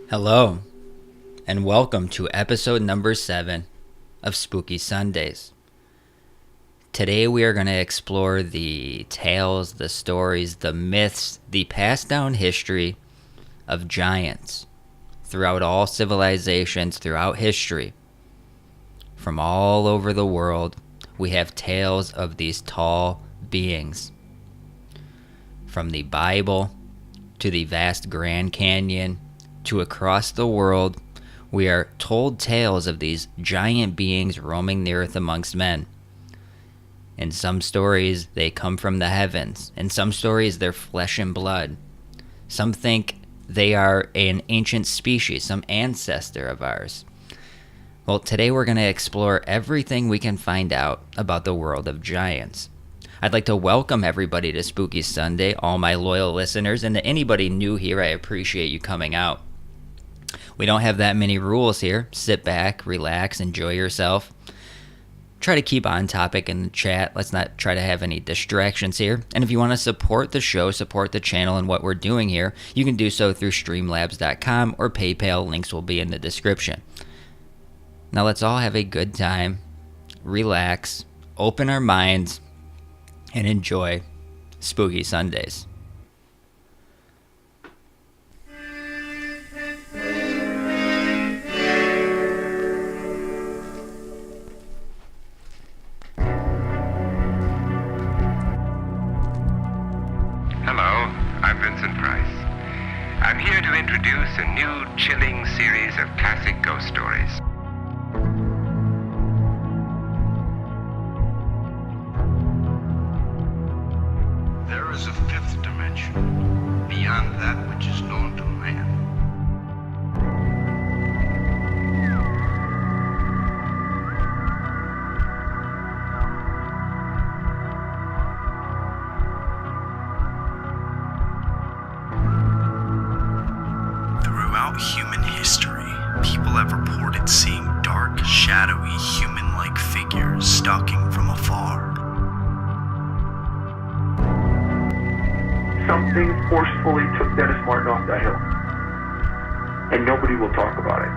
Hello, and welcome to episode number 7 of Spooky Sundays. Today we are going to explore the tales, the stories, the myths, the passed down history of giants throughout all civilizations, throughout history. From all over the world, we have tales of these tall beings. From the Bible to the vast Grand Canyon to across the world, we are told tales of these giant beings roaming the earth amongst men. In some stories, they come from the heavens. In some stories, they're flesh and blood. Some think they are an ancient species, some ancestor of ours. Well, today we're going to explore everything we can find out about the world of giants. I'd like to welcome everybody to Spooky Sunday, all my loyal listeners, and to anybody new here, I appreciate you coming out. We don't have that many rules here. Sit back, relax, enjoy yourself. Try to keep on topic in the chat. Let's not try to have any distractions here. And if you want to support the show, support the channel and what we're doing here, you can do so through streamlabs.com or PayPal. Links will be in the description. Now let's all have a good time, relax, open our minds, and enjoy Spooky Sundays. Hello, I'm Vincent Price. I'm here to introduce a new chilling series of classic ghost stories. There is a fifth dimension, beyond that which is known to man. Throughout human history, people have reported seeing dark, shadowy, human-like figures stalking from afar. Something forcefully took Dennis Martin off that hill. And nobody will talk about it.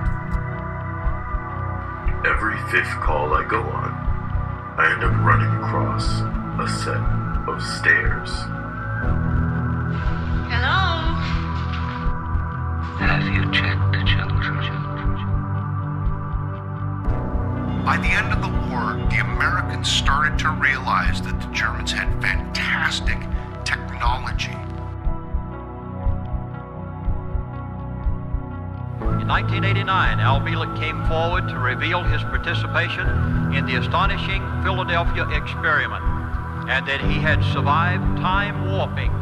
Every fifth call I go on, I end up running across a set of stairs. Hello? Have you checked the children? By the end of the war, the Americans started to realize that the Germans had fantastic technology. In 1989, Al Bielek came forward to reveal his participation in the astonishing Philadelphia experiment and that he had survived time warping.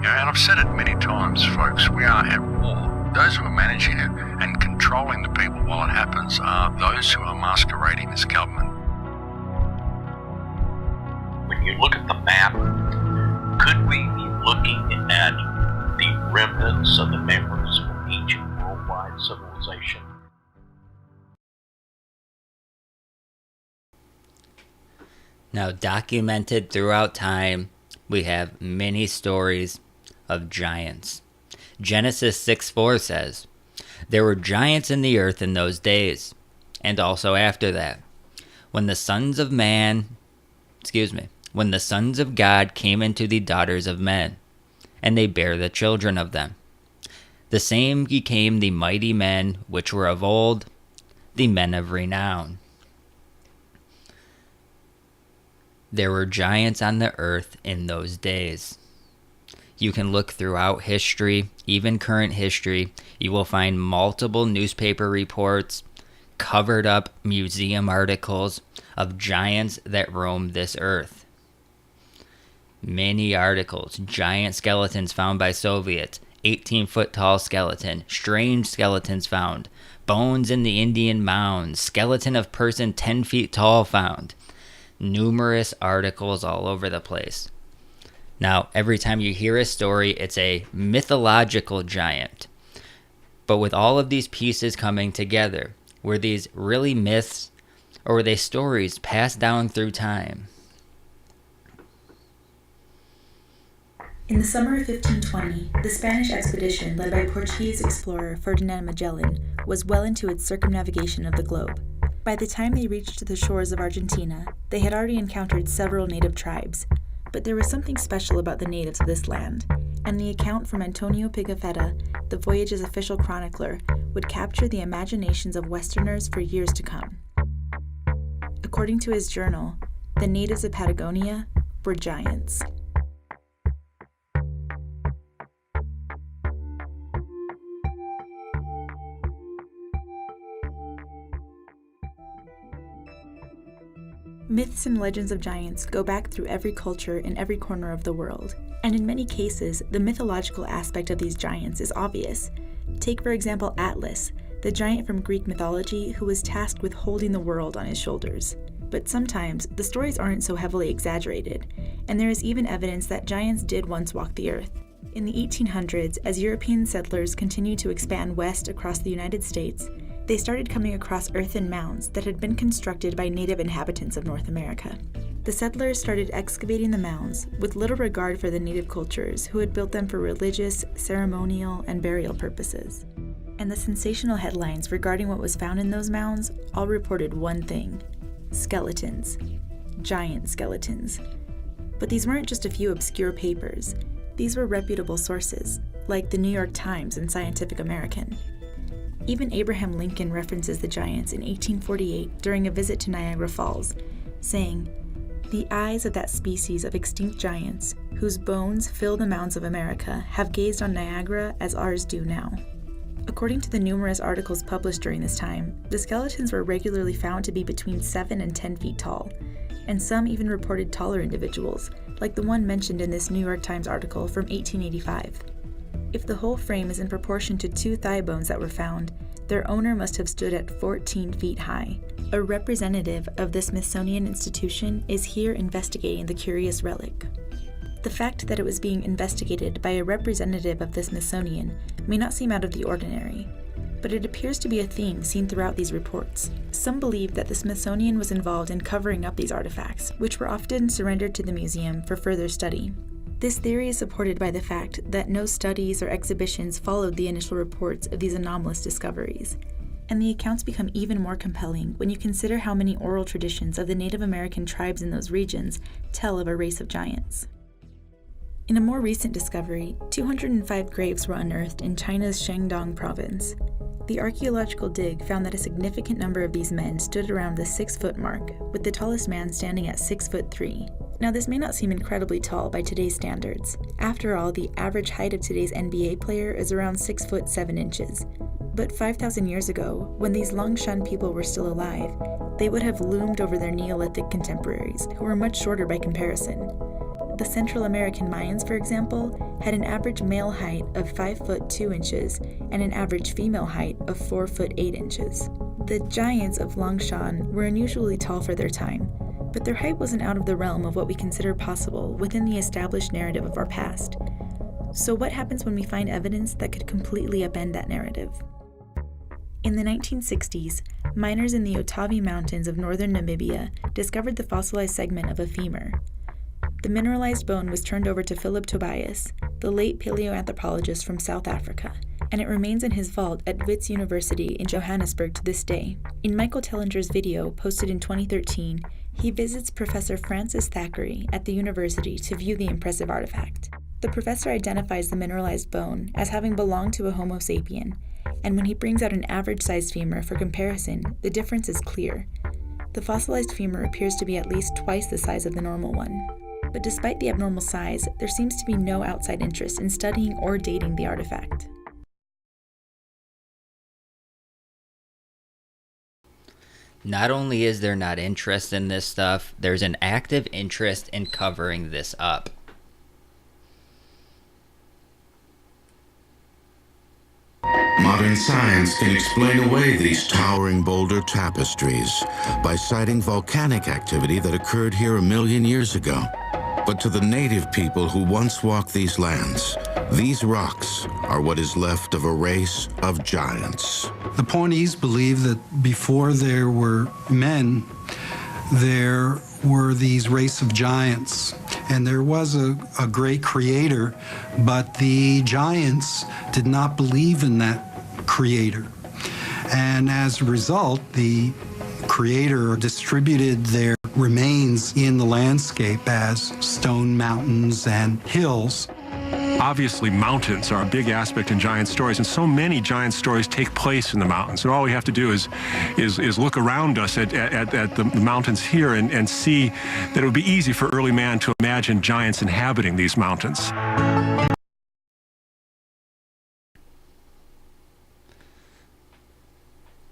And I've said it many times, folks, we are at war. Those who are managing it and controlling the people while it happens are those who are masquerading as government. When you look at the map, could we be looking at the remnants of the memories of ancient worldwide civilization? Now, documented throughout time, we have many stories of giants. Genesis 6:4 says, "There were giants in the earth in those days, and also after that, when the sons of God came into the daughters of men, and they bare the children of them. The same became the mighty men which were of old, the men of renown." There were giants on the earth in those days. You can look throughout history, even current history. You will find multiple newspaper reports, covered up museum articles of giants that roamed this earth. Many articles, giant skeletons found by Soviets, 18-foot tall skeleton, strange skeletons found Bones in the Indian mounds. Skeleton of person 10 feet tall found. Numerous articles all over the place. Now, every time you hear a story, it's a mythological giant. But with all of these pieces coming together, were these really myths, or were they stories passed down through time? In the summer of 1520, the Spanish expedition led by Portuguese explorer Ferdinand Magellan was well into its circumnavigation of the globe. By the time they reached the shores of Argentina, they had already encountered several native tribes, but there was something special about the natives of this land, and the account from Antonio Pigafetta, the voyage's official chronicler, would capture the imaginations of Westerners for years to come. According to his journal, the natives of Patagonia were giants. Myths and legends of giants go back through every culture in every corner of the world, and in many cases, the mythological aspect of these giants is obvious. Take, for example, Atlas, the giant from Greek mythology who was tasked with holding the world on his shoulders. But sometimes, the stories aren't so heavily exaggerated, and there is even evidence that giants did once walk the earth. In the 1800s, as European settlers continued to expand west across the United States, they started coming across earthen mounds that had been constructed by native inhabitants of North America. The settlers started excavating the mounds with little regard for the native cultures who had built them for religious, ceremonial, and burial purposes. And the sensational headlines regarding what was found in those mounds all reported one thing: skeletons. Giant skeletons. But these weren't just a few obscure papers. These were reputable sources, like the New York Times and Scientific American. Even Abraham Lincoln references the giants in 1848 during a visit to Niagara Falls, saying, "The eyes of that species of extinct giants, whose bones fill the mounds of America, have gazed on Niagara as ours do now." According to the numerous articles published during this time, the skeletons were regularly found to be between 7 and 10 feet tall, and some even reported taller individuals, like the one mentioned in this New York Times article from 1885. If the whole frame is in proportion to 2 thigh bones that were found, their owner must have stood at 14 feet high. A representative of the Smithsonian Institution is here investigating the curious relic. The fact that it was being investigated by a representative of the Smithsonian may not seem out of the ordinary, but it appears to be a theme seen throughout these reports. Some believe that the Smithsonian was involved in covering up these artifacts, which were often surrendered to the museum for further study. This theory is supported by the fact that no studies or exhibitions followed the initial reports of these anomalous discoveries, and the accounts become even more compelling when you consider how many oral traditions of the Native American tribes in those regions tell of a race of giants. In a more recent discovery, 205 graves were unearthed in China's Shandong province. The archaeological dig found that a significant number of these men stood around the 6-foot mark, with the tallest man standing at 6'3". Now, this may not seem incredibly tall by today's standards. After all, the average height of today's NBA player is around 6'7". But 5,000 years ago, when these Longshan people were still alive, they would have loomed over their Neolithic contemporaries, who were much shorter by comparison. The Central American Mayans, for example, had an average male height of 5'2" and an average female height of 4'8". The giants of Longshan were unusually tall for their time, but their height wasn't out of the realm of what we consider possible within the established narrative of our past. So what happens when we find evidence that could completely upend that narrative? In the 1960s, miners in the Otavi Mountains of northern Namibia discovered the fossilized segment of a femur. The mineralized bone was turned over to Philip Tobias, the late paleoanthropologist from South Africa, and it remains in his vault at Wits University in Johannesburg to this day. In Michael Tellinger's video, posted in 2013, he visits Professor Francis Thackeray at the university to view the impressive artifact. The professor identifies the mineralized bone as having belonged to a Homo sapien, and when he brings out an average-sized femur for comparison, the difference is clear. The fossilized femur appears to be at least twice the size of the normal one. But despite the abnormal size, there seems to be no outside interest in studying or dating the artifact. Not only is there not interest in this stuff, there's an active interest in covering this up. My Modern science can explain away these towering boulder tapestries by citing volcanic activity that occurred here 1 million years ago. But to the native people who once walked these lands, these rocks are what is left of a race of giants. The Pawnees believe that before there were men, there were these race of giants. And there was a great creator, but the giants did not believe in that creator. And as a result, the creator distributed their remains in the landscape as stone mountains and hills. Obviously, mountains are a big aspect in giant stories, and so many giant stories take place in the mountains. And all we have to do is look around us at the mountains here and see that it would be easy for early man to imagine giants inhabiting these mountains.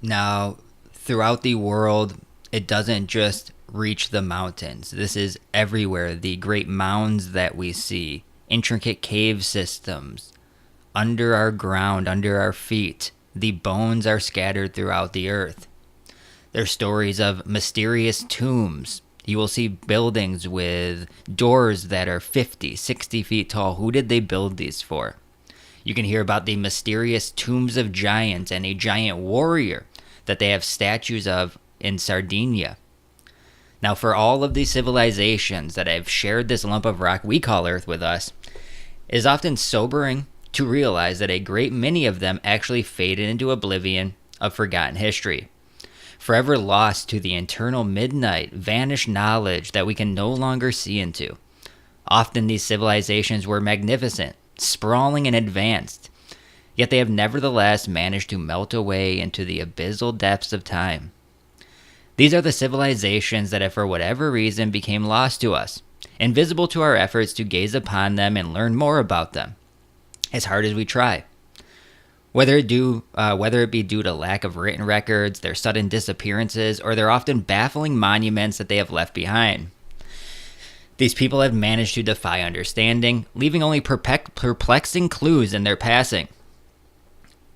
Now, throughout the world, it doesn't just reach the mountains. This is everywhere. The great mounds that we see, intricate cave systems, under our ground, under our feet. The bones are scattered throughout the earth. There's stories of mysterious tombs. You will see buildings with doors that are 50, 60 feet tall. Who did they build these for? You can hear about the mysterious tombs of giants and a giant warrior that they have statues of in Sardinia. Now, for all of these civilizations that have shared this lump of rock we call Earth with us, it is often sobering to realize that a great many of them actually faded into oblivion of forgotten history, forever lost to the eternal midnight, vanished knowledge that we can no longer see into. Often these civilizations were magnificent, sprawling and advanced, yet they have nevertheless managed to melt away into the abyssal depths of time. These are the civilizations that, if for whatever reason, became lost to us, invisible to our efforts to gaze upon them and learn more about them, as hard as we try. Whether it be due to lack of written records, their sudden disappearances, or their often baffling monuments that they have left behind. These people have managed to defy understanding, leaving only perplexing clues in their passing.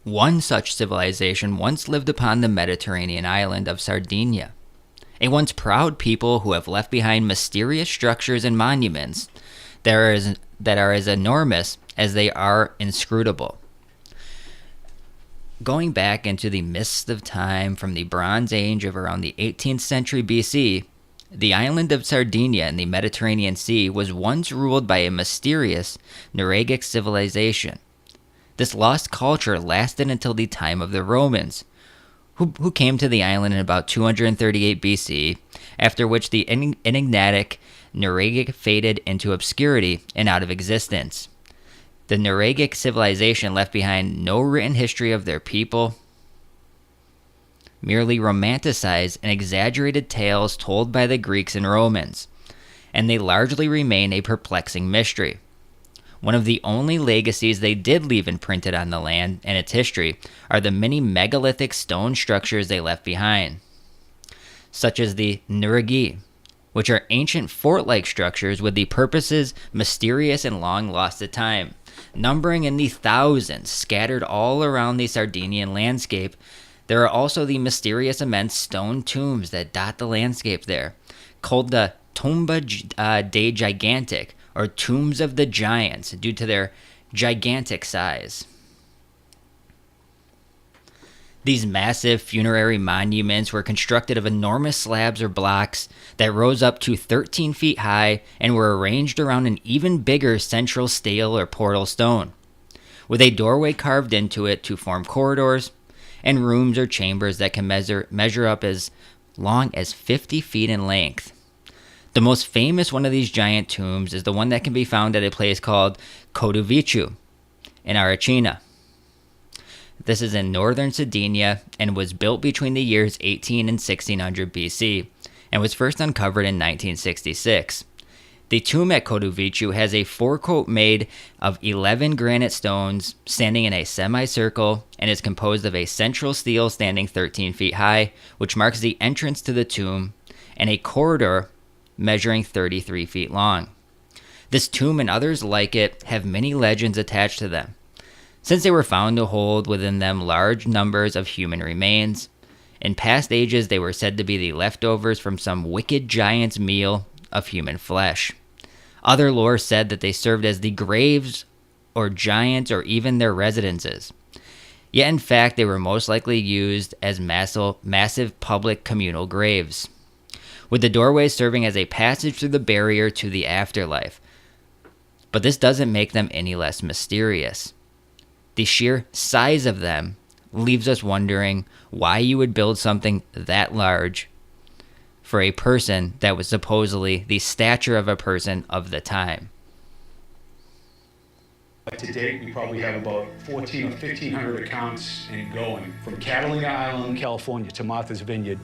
One such civilization once lived upon the Mediterranean island of Sardinia, a once proud people who have left behind mysterious structures and monuments that are as enormous as they are inscrutable. Going back into the mists of time from the Bronze Age of around the 18th century BC, the island of Sardinia in the Mediterranean Sea was once ruled by a mysterious Nuragic civilization. This lost culture lasted until the time of the Romans, who came to the island in about 238 BC, after which the enigmatic Nuragic faded into obscurity and out of existence. The Nuragic civilization left behind no written history of their people, merely romanticized and exaggerated tales told by the Greeks and Romans, and they largely remain a perplexing mystery. One of the only legacies they did leave imprinted on the land and its history are the many megalithic stone structures they left behind, such as the Nuragi, which are ancient fort-like structures with the purposes mysterious and long lost to time, numbering in the thousands, scattered all around the Sardinian landscape. There are also the mysterious immense stone tombs that dot the landscape there, called the Tomba dei Gigantic, or Tombs of the Giants, due to their gigantic size. These massive funerary monuments were constructed of enormous slabs or blocks that rose up to 13 feet high and were arranged around an even bigger central stele or portal stone, with a doorway carved into it to form corridors and rooms or chambers that can measure up as long as 50 feet in length. The most famous one of these giant tombs is the one that can be found at a place called Codovicu in Aracina. This is in northern Sardinia and was built between the years 18 and 1600 BC and was first uncovered in 1966. The tomb at Codovicu has a forecourt made of 11 granite stones standing in a semicircle and is composed of a central stele standing 13 feet high, which marks the entrance to the tomb, and a corridor measuring 33 feet long. This tomb and others like it have many legends attached to them. since they were found to hold within them large numbers of human remains. In past ages, they were said to be the leftovers from some wicked giant's meal of human flesh. Other lore said that they served as the graves or giants or even their residences. Yet in fact, they were most likely used as massive public communal graves, with the doorway serving as a passage through the barrier to the afterlife. But this doesn't make them any less mysterious. The sheer size of them leaves us wondering why you would build something that large for a person that was supposedly the stature of a person of the time. To date, we probably have about 14 or 1,500 accounts and going. From Catalina Island, California to Martha's Vineyard,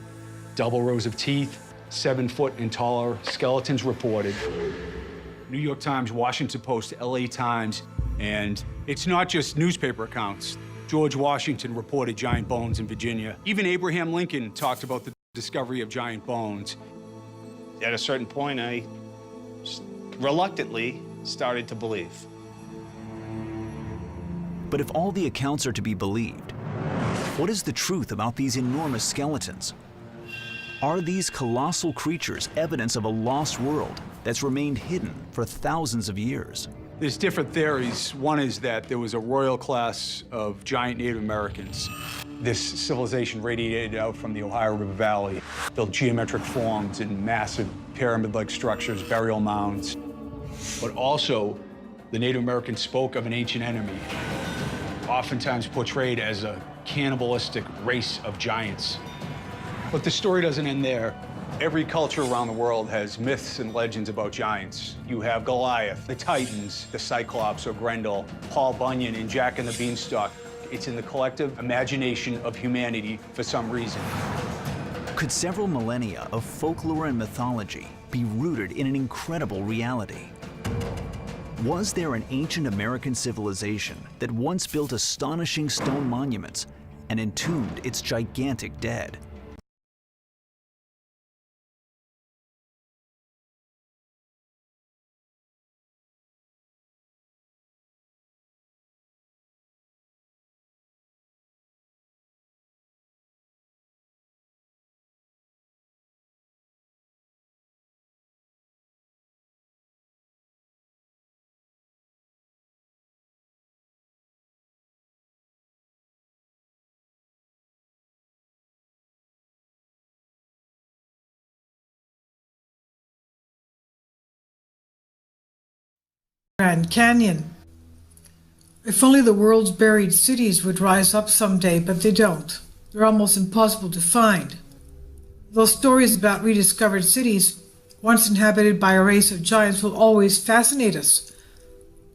double rows of teeth, 7 foot and taller skeletons reported. New York Times, Washington Post, LA Times, and it's not just newspaper accounts. George Washington reported giant bones in Virginia. Even Abraham Lincoln talked about the discovery of giant bones. At a certain point, I reluctantly started to believe. But if all the accounts are to be believed, what is the truth about these enormous skeletons? Are these colossal creatures evidence of a lost world that's remained hidden for thousands of years? There's different theories. One is that there was a royal class of giant Native Americans. This civilization radiated out from the Ohio River Valley, built geometric forms in massive pyramid-like structures, burial mounds. But also, the Native Americans spoke of an ancient enemy, oftentimes portrayed as a cannibalistic race of giants. But the story doesn't end there. Every culture around the world has myths and legends about giants. You have Goliath, the Titans, the Cyclops or Grendel, Paul Bunyan and Jack and the Beanstalk. It's in the collective imagination of humanity for some reason. Could several millennia of folklore and mythology be rooted in an incredible reality? Was there an ancient American civilization that once built astonishing stone monuments and entombed its gigantic dead? Grand Canyon. If only the world's buried cities would rise up someday, but they don't. They're almost impossible to find. Those stories about rediscovered cities, once inhabited by a race of giants, will always fascinate us.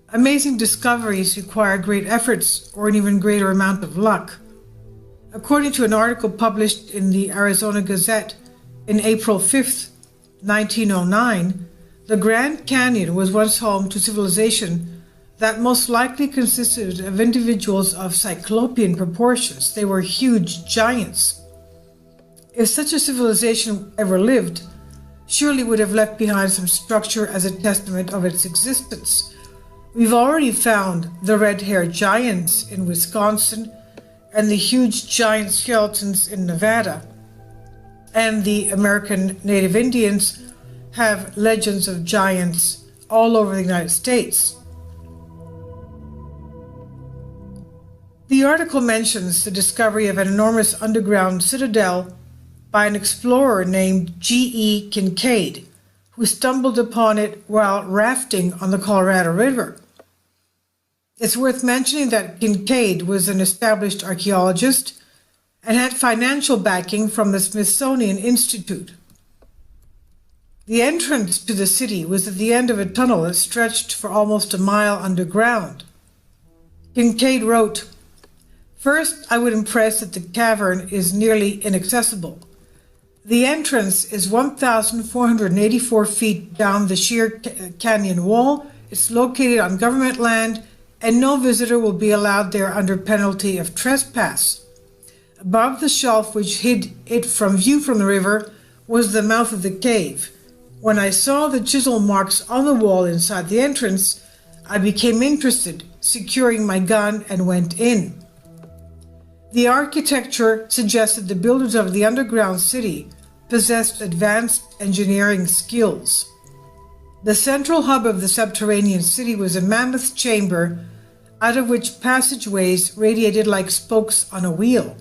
Amazing discoveries require great efforts or an even greater amount of luck. According to an article published in the Arizona Gazette in April 5th, 1909, the Grand Canyon was once home to civilization that most likely consisted of individuals of cyclopean proportions. They were huge giants. If such a civilization ever lived, surely would have left behind some structure as a testament of its existence. We've already found the red-haired giants in Wisconsin and the huge giant skeletons in Nevada. And the American Native Indians have legends of giants all over the United States. The article mentions the discovery of an enormous underground citadel by an explorer named G.E. Kincaid, who stumbled upon it while rafting on the Colorado River. It's worth mentioning that Kincaid was an established archaeologist and had financial backing from the Smithsonian Institute. The entrance to the city was at the end of a tunnel that stretched for almost a mile underground. Kincaid wrote, "First, I would impress that the cavern is nearly inaccessible. The entrance is 1,484 feet down the sheer canyon wall. It's located on government land, and no visitor will be allowed there under penalty of trespass. Above the shelf which hid it from view from the river was the mouth of the cave. When I saw the chisel marks on the wall inside the entrance, I became interested, securing my gun, and went in. The architecture suggested the builders of the underground city possessed advanced engineering skills. The central hub of the subterranean city was a mammoth chamber out of which passageways radiated like spokes on a wheel.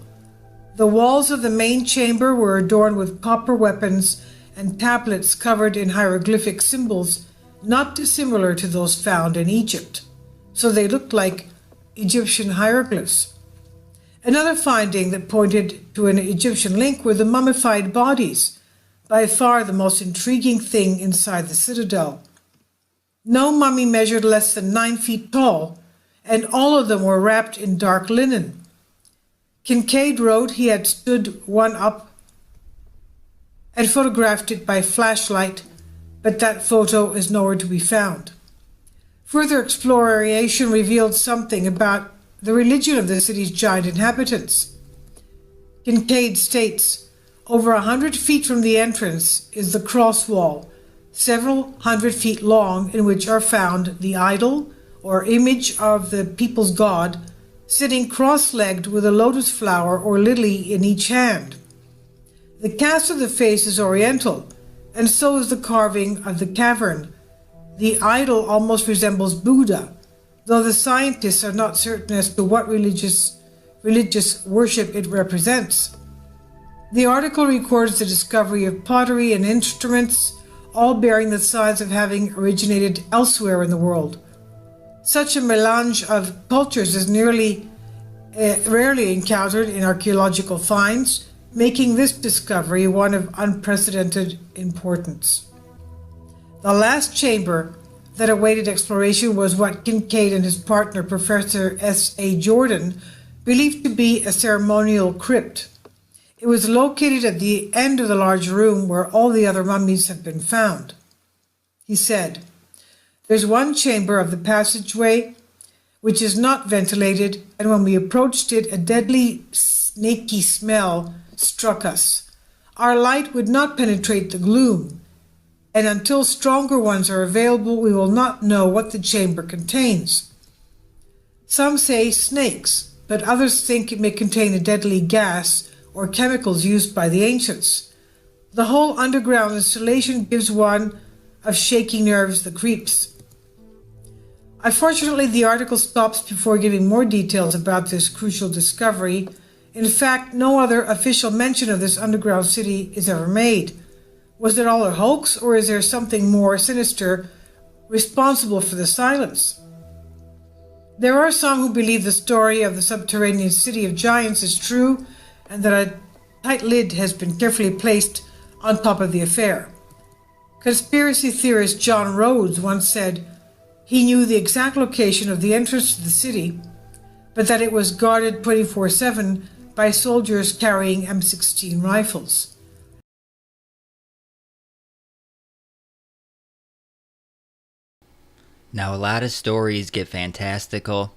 The walls of the main chamber were adorned with copper weapons and tablets covered in hieroglyphic symbols not dissimilar to those found in Egypt, so they looked like Egyptian hieroglyphs. Another finding that pointed to an Egyptian link were the mummified bodies, by far the most intriguing thing inside the citadel. No mummy measured less than 9 feet tall, and all of them were wrapped in dark linen. Kincaid wrote he had stood one up and photographed it by flashlight, but that photo is nowhere to be found. Further exploration revealed something about the religion of the city's giant inhabitants. Kincaid states, over 100 feet from the entrance is the cross wall, several hundred feet long, in which are found the idol or image of the people's god, sitting cross-legged with a lotus flower or lily in each hand. The cast of the face is oriental, and so is the carving of the cavern. The idol almost resembles Buddha, though the scientists are not certain as to what religious worship it represents. The article records the discovery of pottery and instruments, all bearing the signs of having originated elsewhere in the world. Such a melange of cultures is rarely encountered in archaeological finds, making this discovery one of unprecedented importance. The last chamber that awaited exploration was what Kincaid and his partner, Professor S.A. Jordan, believed to be a ceremonial crypt. It was located at the end of the large room where all the other mummies have been found. He said, "There's one chamber of the passageway which is not ventilated, and when we approached it, a deadly snaky smell struck us. Our light would not penetrate the gloom, and until stronger ones are available, we will not know what the chamber contains. Some say snakes, but others think it may contain a deadly gas or chemicals used by the ancients. The whole underground installation gives one of shaky nerves the creeps." Unfortunately, the article stops before giving more details about this crucial discovery. In fact, no other official mention of this underground city is ever made. Was it all a hoax, or is there something more sinister responsible for the silence? There are some who believe the story of the subterranean city of giants is true, and that a tight lid has been carefully placed on top of the affair. Conspiracy theorist John Rhodes once said he knew the exact location of the entrance to the city, but that it was guarded 24/7 by soldiers carrying M16 rifles. Now, a lot of stories get fantastical,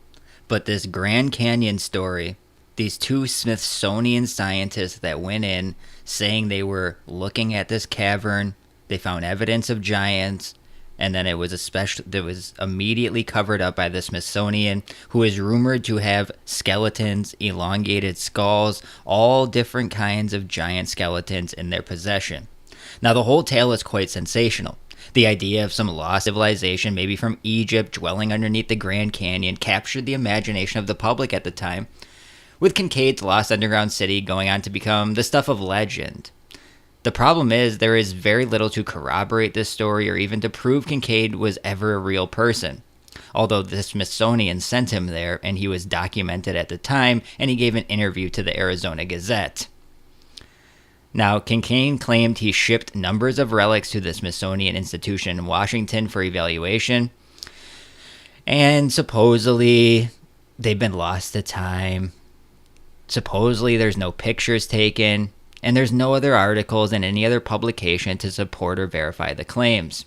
but this Grand Canyon story, these two Smithsonian scientists that went in saying they were looking at this cavern, they found evidence of giants, and then it was immediately covered up by the Smithsonian, who is rumored to have skeletons, elongated skulls, all different kinds of giant skeletons in their possession. Now, the whole tale is quite sensational. The idea of some lost civilization, maybe from Egypt, dwelling underneath the Grand Canyon, captured the imagination of the public at the time, with Kincaid's lost underground city going on to become the stuff of legend. The problem is there is very little to corroborate this story or even to prove Kincaid was ever a real person. Although the Smithsonian sent him there and he was documented at the time, and he gave an interview to the Arizona Gazette. Now, Kincaid claimed he shipped numbers of relics to the Smithsonian Institution in Washington for evaluation, and supposedly they've been lost to time. Supposedly there's no pictures taken, and there's no other articles in any other publication to support or verify the claims.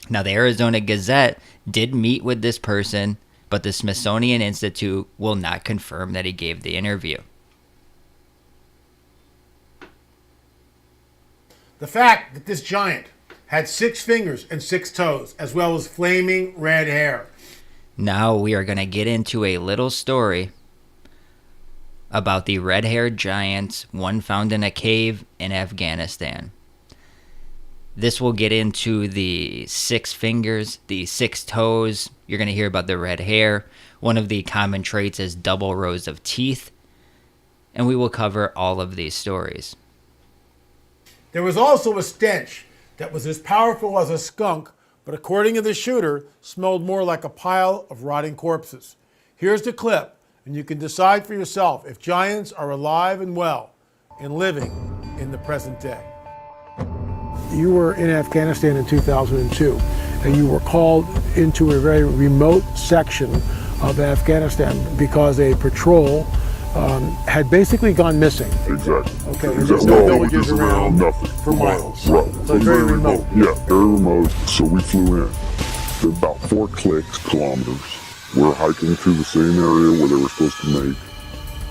Now, the Arizona Gazette did meet with this person, but the Smithsonian Institute will not confirm that he gave the interview. The fact that this giant had 6 fingers and 6 toes, as well as flaming red hair, Now we are going to get into a little story about the red-haired giants, one found in a cave in Afghanistan. This will get into the 6 fingers, the 6 toes. You're going to hear about the red hair. One of the common traits is double rows of teeth. And we will cover all of these stories. There was also a stench that was as powerful as a skunk, but according to the shooter, smelled more like a pile of rotting corpses. Here's the clip, and you can decide for yourself if giants are alive and well and living in the present day. You were in Afghanistan in 2002, and you were called into a very remote section of Afghanistan because a patrol had basically gone missing. Exactly. Okay, and Exactly. there's no No, villages just around nothing for miles. Right. So it's very remote. Yeah, very remote. So we flew in. Did about 4 kilometers. We're hiking through the same area where they were supposed to make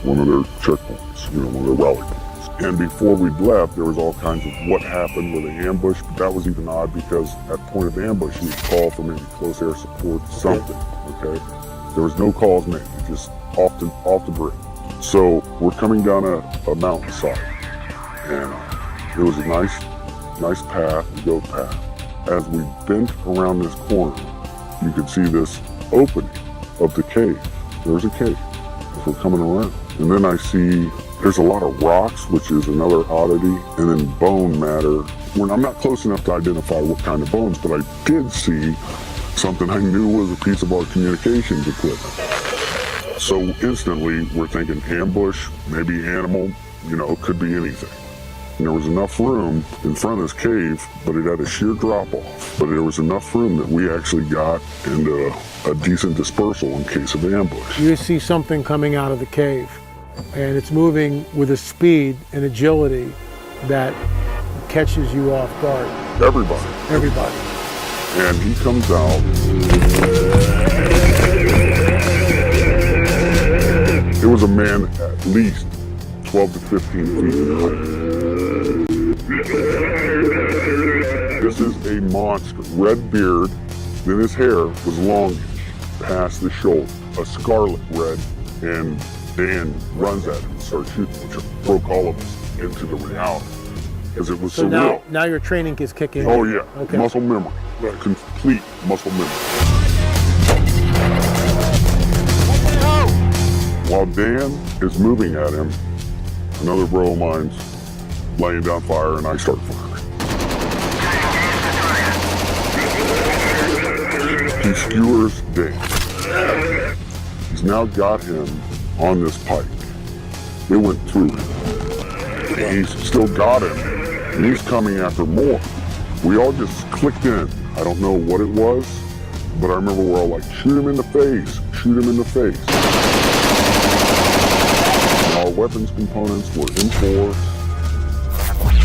one of their checkpoints, one of their rally points. And before we'd left, there was all kinds of what happened with the ambush, but that was even odd because at point of ambush, you'd call for maybe close air support, something, okay? There was no calls made, just off the grid. So we're coming down a mountainside, and it was a nice path, a goat path. As we bent around this corner, you could see this opening of the cave. There's a cave as we're coming around. And then I see there's a lot of rocks, which is another oddity, and then bone matter. I'm not close enough to identify what kind of bones, but I did see something I knew was a piece of our communications equipment. So instantly, we're thinking ambush, maybe animal, it could be anything. And there was enough room in front of this cave, but it had a sheer drop-off. But there was enough room that we actually got into a decent dispersal in case of ambush. You see something coming out of the cave, and it's moving with a speed and agility that catches you off guard. Everybody. And he comes out. It was a man at least 12 to 15 feet in height. This is a monster. Red beard, then his hair was longish, past the shoulder, a scarlet red, and Dan runs at him and starts shooting, which broke all of us into the reality. Because it was so real. Now your training is kicking in. Oh yeah, okay. Muscle memory, complete muscle memory. While Dan is moving at him, another bro of mine's laying down fire and I start firing. He skewers Dan. He's now got him on this pike. It went through him. And he's still got him, and he's coming after more. We all just clicked in. I don't know what it was, but I remember we're all like, shoot him in the face, shoot him in the face. And our weapons components were in force.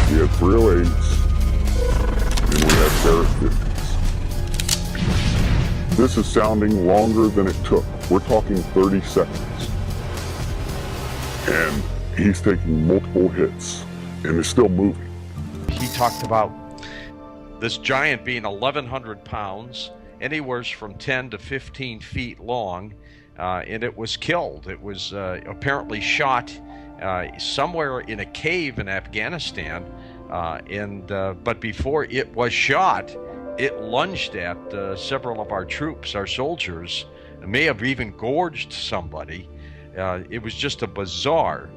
We had 308s, and we had Barrett 50s. This is sounding longer than it took. We're talking 30 seconds. And he's taking multiple hits and is still moving. He talked about this giant being 1,100 pounds, anywhere from 10 to 15 feet long, and it was killed. It was apparently shot somewhere in a cave in Afghanistan, but before it was shot, it lunged at several of our troops, our soldiers. It may have even gorged somebody. It was just a bizarre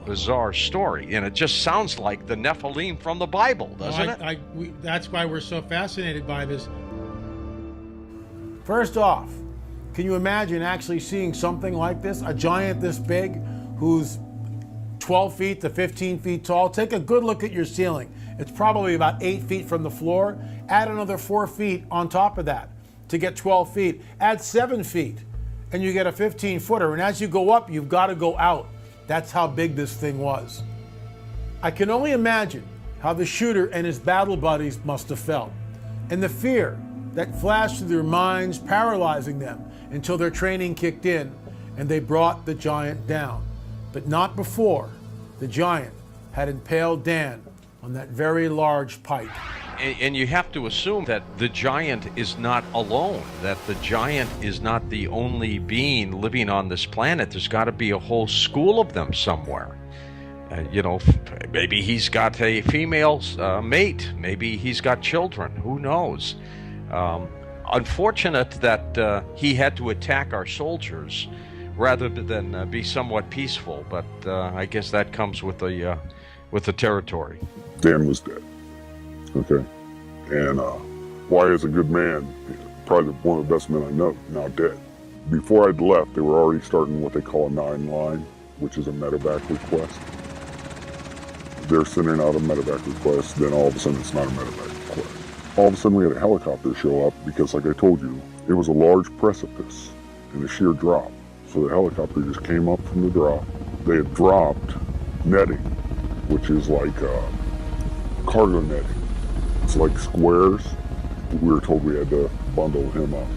story, and it just sounds like the Nephilim from the Bible, doesn't it? That's why we're so fascinated by this. First off, can you imagine actually seeing something like this? A giant this big who's 12 feet to 15 feet tall? Take a good look at your ceiling. It's probably about 8 feet from the floor. Add another 4 feet on top of that to get 12 feet. Add 7 feet. And you get a 15-footer, and as you go up, you've got to go out. That's how big this thing was. I can only imagine how the shooter and his battle buddies must have felt, and the fear that flashed through their minds, paralyzing them until their training kicked in, and they brought the giant down. But not before the giant had impaled Dan on that very large pike. And you have to assume that the giant is not alone, that the giant is not the only being living on this planet. There's got to be a whole school of them somewhere. Maybe he's got a female mate. Maybe he's got children. Who knows? Unfortunate that he had to attack our soldiers rather than be somewhat peaceful, but I guess that comes with the territory. Dan was dead. Okay. And Wyatt's a good man, probably one of the best men I know, now dead. Before I'd left, they were already starting what they call a 9-line, which is a medevac request. They're sending out a medevac request, then all of a sudden it's not a medevac request. All of a sudden we had a helicopter show up because, like I told you, it was a large precipice and a sheer drop. So the helicopter just came up from the drop. They had dropped netting, which is like cargo netting. It's like squares. We were told we had to bundle him up.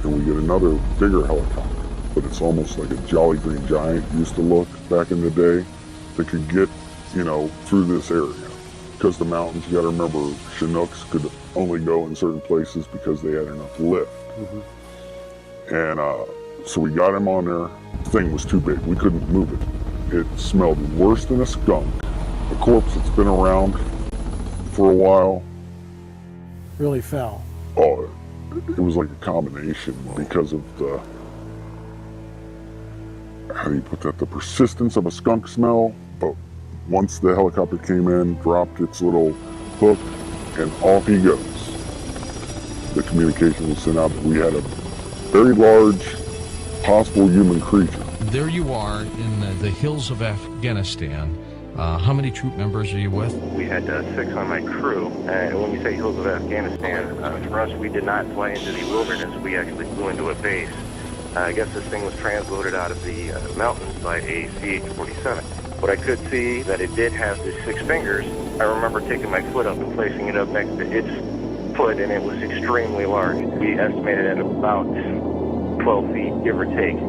And we get another bigger helicopter, but it's almost like a Jolly Green Giant used to look back in the day that could get, through this area. Because the mountains, you gotta remember, Chinooks could only go in certain places because they had enough lift. Mm-hmm. And so we got him on there. The thing was too big. We couldn't move it. It smelled worse than a skunk. A corpse that's been around for a while. Really fell. Oh, it was like a combination because of the, how do you put that, the persistence of a skunk smell. But once the helicopter came in, dropped its little hook, and off he goes. The communication was sent out that we had a very large possible human creature. There you are in the hills of Afghanistan. How many troop members are you with? We had 6 on my crew. And when we say hills of Afghanistan, for us, we did not fly into the wilderness. We actually flew into a base. I guess this thing was transloaded out of the mountains by a CH-47. But I could see that it did have the 6 fingers. I remember taking my foot up and placing it up next to its foot, and it was extremely large. We estimated at about 12 feet, give or take.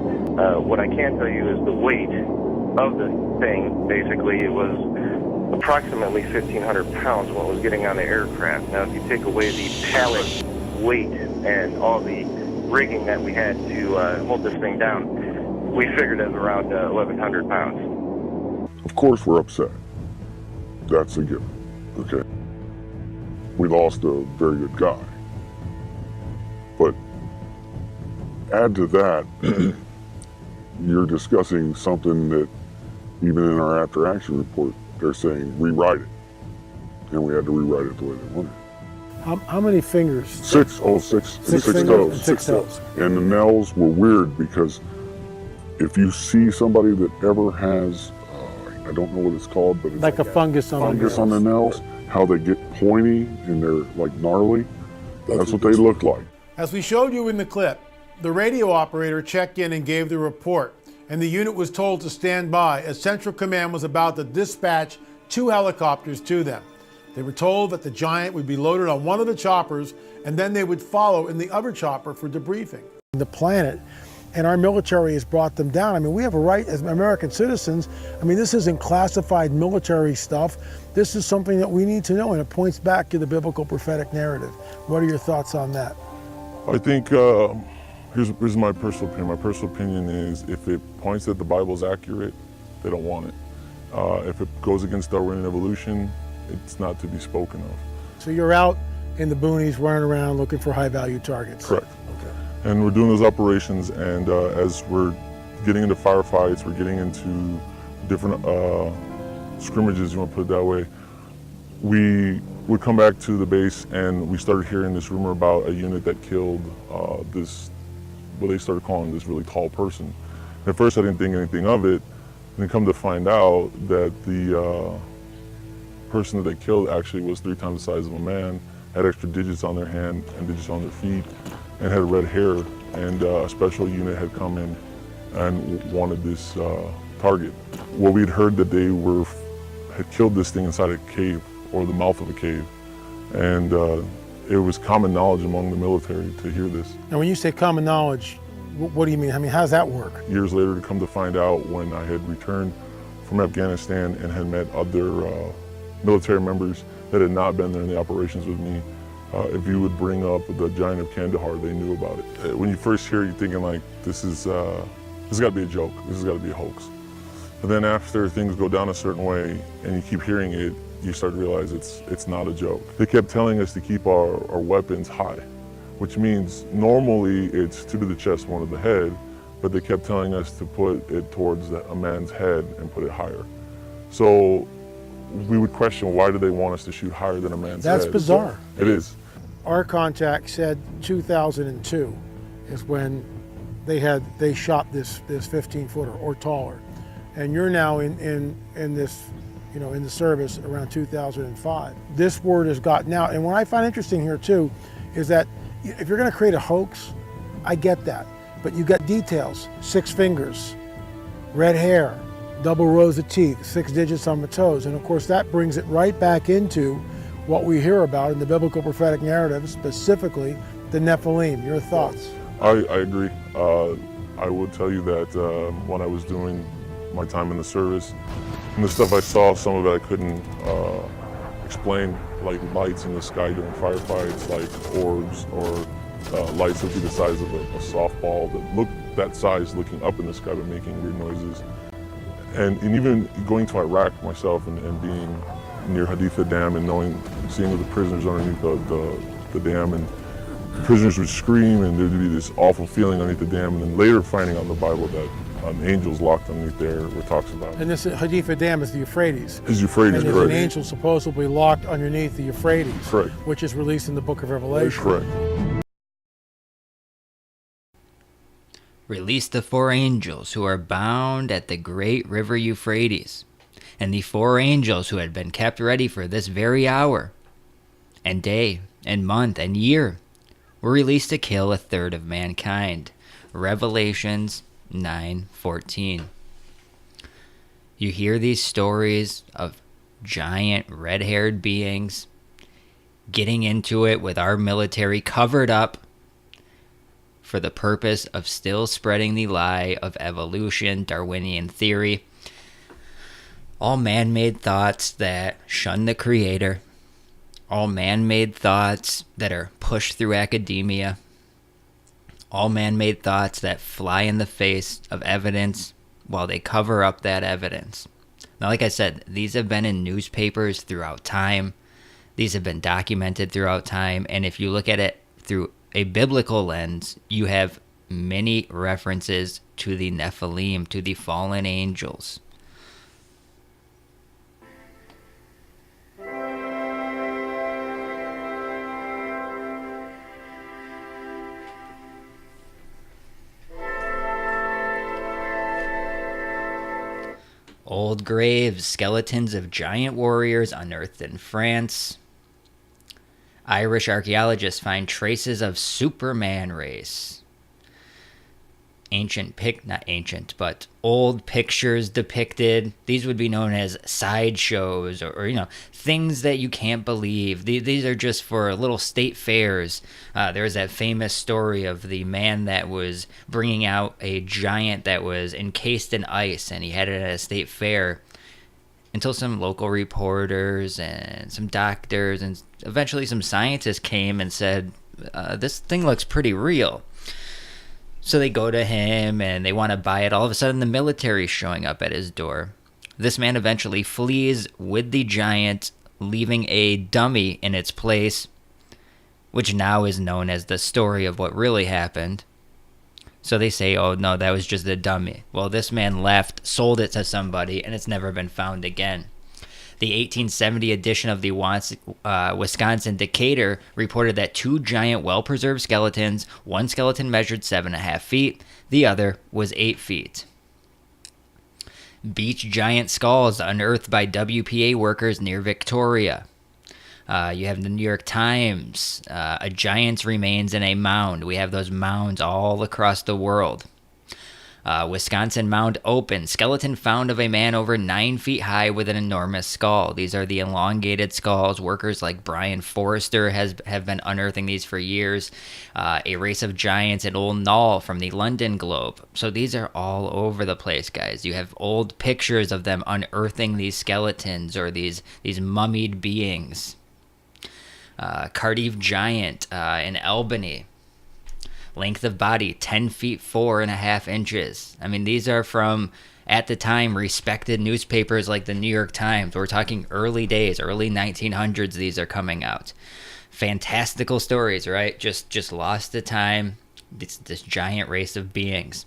What I can tell you is the weight of the thing. Basically, it was approximately 1,500 pounds when it was getting on the aircraft. Now, if you take away the pallet weight and all the rigging that we had to hold this thing down, we figured it was around 1,100 pounds. Of course we're upset. That's a given, okay? We lost a very good guy. But add to that, you're discussing something that even in our after-action report, they're saying rewrite it. And we had to rewrite it the way they wanted. How many fingers? 6. Oh, 6. Six fingers toes. and 6 toes. And the nails were weird because if you see somebody that ever has, I don't know what it's called, but it's like a fungus on the nails, how they get pointy and they're like gnarly. That's what they look like. As we showed you in the clip, the radio operator checked in and gave the report, and the unit was told to stand by as Central Command was about to dispatch 2 helicopters to them. They were told that the Giant would be loaded on one of the choppers, and then they would follow in the other chopper for debriefing. The planet, and our military has brought them down. I mean, we have a right as American citizens. I mean, this isn't classified military stuff. This is something that we need to know, and it points back to the biblical prophetic narrative. What are your thoughts on that? I think, here's my personal opinion. My personal opinion is if it points that the Bible's accurate, they don't want it. If it goes against Darwinian evolution, it's not to be spoken of. So you're out in the boonies running around looking for high-value targets? Correct. Okay. And we're doing those operations, and as we're getting into firefights, we're getting into different scrimmages, you want to put it that way, we would come back to the base and we started hearing this rumor about a unit that killed this, what they started calling this really tall person. At first I didn't think anything of it, and then come to find out that the person that they killed actually was 3 times the size of a man, had extra digits on their hand and digits on their feet, and had red hair. And a special unit had come in and wanted this target. Well, we'd heard that they had killed this thing inside a cave, or the mouth of a cave. And it was common knowledge among the military to hear this. Now, when you say common knowledge, what do you mean? I mean, how does that work? Years later, to come to find out, when I had returned from Afghanistan and had met other military members that had not been there in the operations with me, if you would bring up the giant of Kandahar, they knew about it. When you first hear it, you're thinking like, this has got to be a joke. This has got to be a hoax. And then after things go down a certain way and you keep hearing it, you start to realize it's not a joke. They kept telling us to keep our weapons high, which means normally it's 2 to the chest, 1 to the head, but they kept telling us to put it towards a man's head and put it higher. So we would question, why do they want us to shoot higher than a man's head? That's bizarre. It is. Our contact said 2002 is when they shot this 15-footer or taller, and you're now in this, in the service around 2005. This word has gotten out, and what I find interesting here too is that if you're going to create a hoax, I get that, but you got details: 6 fingers, red hair, double rows of teeth, 6 digits on the toes, and of course that brings it right back into what we hear about in the biblical prophetic narrative, specifically the Nephilim. Your thoughts? I agree. I would tell you that when I was doing my time in the service, and the stuff I saw, some of it I couldn't explain, like lights in the sky during firefights, like orbs, or lights that would be the size of a softball that looked that size looking up in the sky but making weird noises. And even going to Iraq myself and being near Haditha Dam and seeing the prisoners underneath the dam, and the prisoners would scream and there would be this awful feeling underneath the dam, and then later finding out in the Bible that angels locked underneath there, where it talks about. And this Haditha Dam is the Euphrates. Is Euphrates, and there's correct. an angel supposedly locked underneath the Euphrates, correct, which is released in the book of Revelation. Correct. Release the 4 angels who are bound at the great river Euphrates, and the 4 angels who had been kept ready for this very hour, and day, and month, and year, were released to kill 1/3 of mankind. Revelations 9:14. You hear these stories of giant red-haired beings getting into it with our military covered up for the purpose of still spreading the lie of evolution, Darwinian theory, all man-made thoughts that shun the creator, all man-made thoughts that are pushed through academia, all man-made thoughts that fly in the face of evidence while they cover up that evidence. Now, like I said, these have been in newspapers throughout time. These have been documented throughout time. And if you look at it through a biblical lens, you have many references to the Nephilim, to the fallen angels. Old graves, skeletons of giant warriors unearthed in France. Irish archaeologists find traces of Superman race. But old pictures depicted. These would be known as sideshows or things that you can't believe. These are just for little state fairs. There's that famous story of the man that was bringing out a giant that was encased in ice, and he had it at a state fair until some local reporters and some doctors and eventually some scientists came and said, this thing looks pretty real. So they go to him and they want to buy it. All of a sudden, the military's showing up at his door. This man eventually flees with the giant, leaving a dummy in its place, which now is known as the story of what really happened. So they say, oh, no, that was just a dummy. Well, this man left, sold it to somebody, and it's never been found again. The 1870 edition of the Wisconsin Decatur reported that 2 giant well-preserved skeletons, one skeleton measured 7.5 feet, the other was 8 feet. Beach giant skulls unearthed by WPA workers near Victoria. You have the New York Times, a giant's remains in a mound. We have those mounds all across the world. Wisconsin mound open. Skeleton found of a man over 9 feet high with an enormous skull. These are the elongated skulls. Workers like Brian Forrester have been unearthing these for years. A race of giants at Old Knoll from the London Globe. So these are all over the place, guys. You have old pictures of them unearthing these skeletons or these mummied beings. Cardiff giant in Albany. Length of body 10 feet 4.5 inches. I mean, these are from, at the time, respected newspapers like the New York Times. We're talking early days, early 1900s. These are coming out. Fantastical stories, right? Just lost to time. This giant race of beings.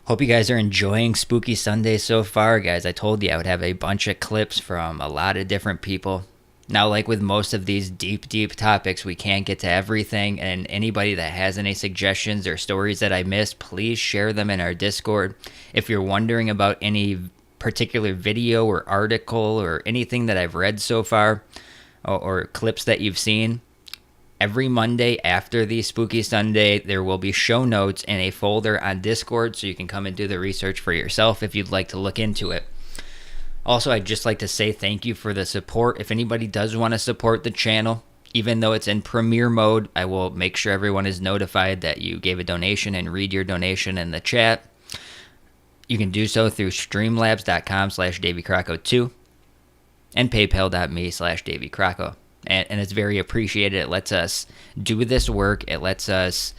Hope you guys are enjoying Spooky Sunday so far, guys. I told you I would have a bunch of clips from a lot of different people. Now, like with most of these deep topics, we can't get to everything, and anybody that has any suggestions or stories that I missed, please share them in our Discord. If you're wondering about any particular video or article or anything that I've read so far, or clips that you've seen, every Monday after the Spooky Sunday, there will be show notes in a folder on Discord, so you can come and do the research for yourself if you'd like to look into it. Also, I'd just like to say thank you for the support. If anybody does want to support the channel, even though it's in premiere mode, I will make sure everyone is notified that you gave a donation and read your donation in the chat. You can do so through streamlabs.com/DavyCrocko2 and paypal.me/DavyCrocko. And it's very appreciated. It lets us do this work. It lets us,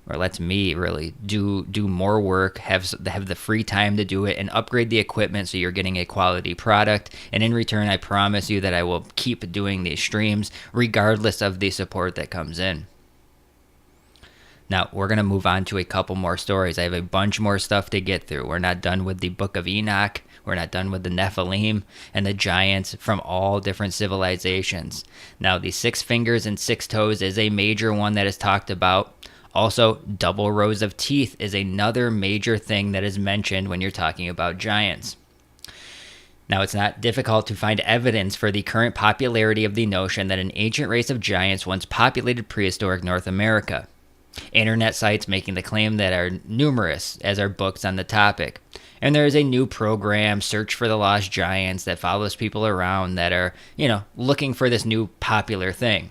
or lets me really do more work, have the free time to do it, and upgrade the equipment so you're getting a quality product. And in return, I promise you that I will keep doing these streams regardless of the support that comes in. Now, we're going to move on to a couple more stories. I have a bunch more stuff to get through. We're not done with the Book of Enoch. We're not done with the Nephilim and the giants from all different civilizations. Now, the 6 fingers and 6 toes is a major one that is talked about. Also, double rows of teeth is another major thing that is mentioned when you're talking about giants. Now, it's not difficult to find evidence for the current popularity of the notion that an ancient race of giants once populated prehistoric North America. Internet sites making the claim that are numerous, as are books on the topic. And there is a new program, Search for the Lost Giants, that follows people around that are, looking for this new popular thing.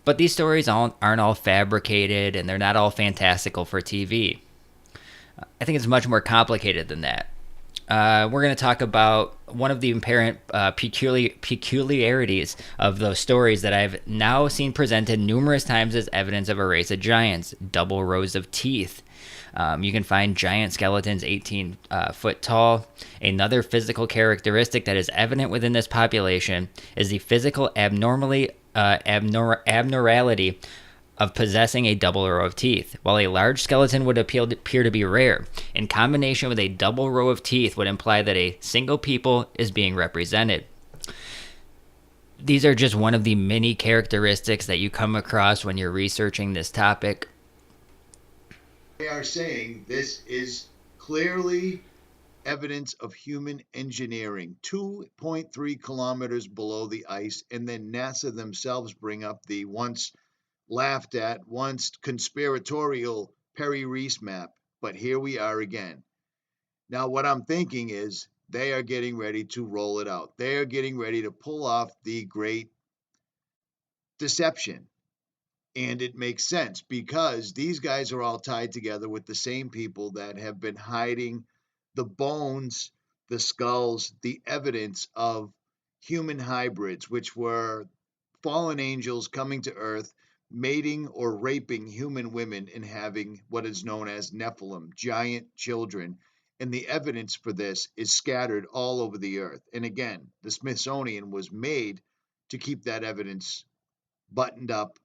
But these stories aren't all fabricated, and they're not all fantastical for TV. I think it's much more complicated than that. We're going to talk about one of the apparent peculiarities of those stories that I've now seen presented numerous times as evidence of a race of giants: double rows of teeth. You can find giant skeletons 18 foot tall. Another physical characteristic that is evident within this population is the physical abnormality of possessing a double row of teeth. While a large skeleton would appear to be rare, in combination with a double row of teeth would imply that a single people is being represented. These are just one of the many characteristics that you come across when you're researching this topic. They are saying this is clearly evidence of human engineering, 2.3 kilometers below the ice, and then NASA themselves bring up the once laughed at, once conspiratorial Perry Reese map. But here we are again. Now, what I'm thinking is they are getting ready to roll it out. They are getting ready to pull off the great deception. And it makes sense because these guys are all tied together with the same people that have been hiding the bones, the skulls, the evidence of human hybrids, which were fallen angels coming to Earth, mating or raping human women and having what is known as Nephilim, giant children. And the evidence for this is scattered all over the earth. And again, the Smithsonian was made to keep that evidence buttoned up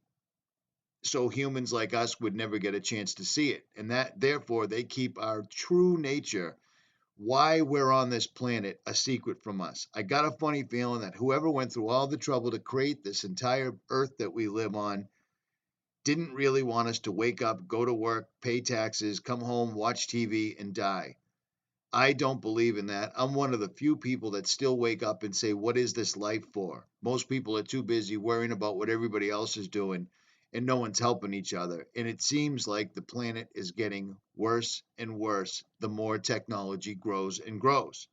so humans like us would never get a chance to see it. And that, therefore, they keep our true nature, why we're on this planet, a secret from us. I got a funny feeling that whoever went through all the trouble to create this entire earth that we live on didn't really want us to wake up, go to work, pay taxes, come home, watch TV, and die. I don't believe in that. I'm one of the few people that still wake up and say, what is this life for? Most people are too busy worrying about what everybody else is doing, and no one's helping each other. And it seems like the planet is getting worse and worse the more technology grows and grows.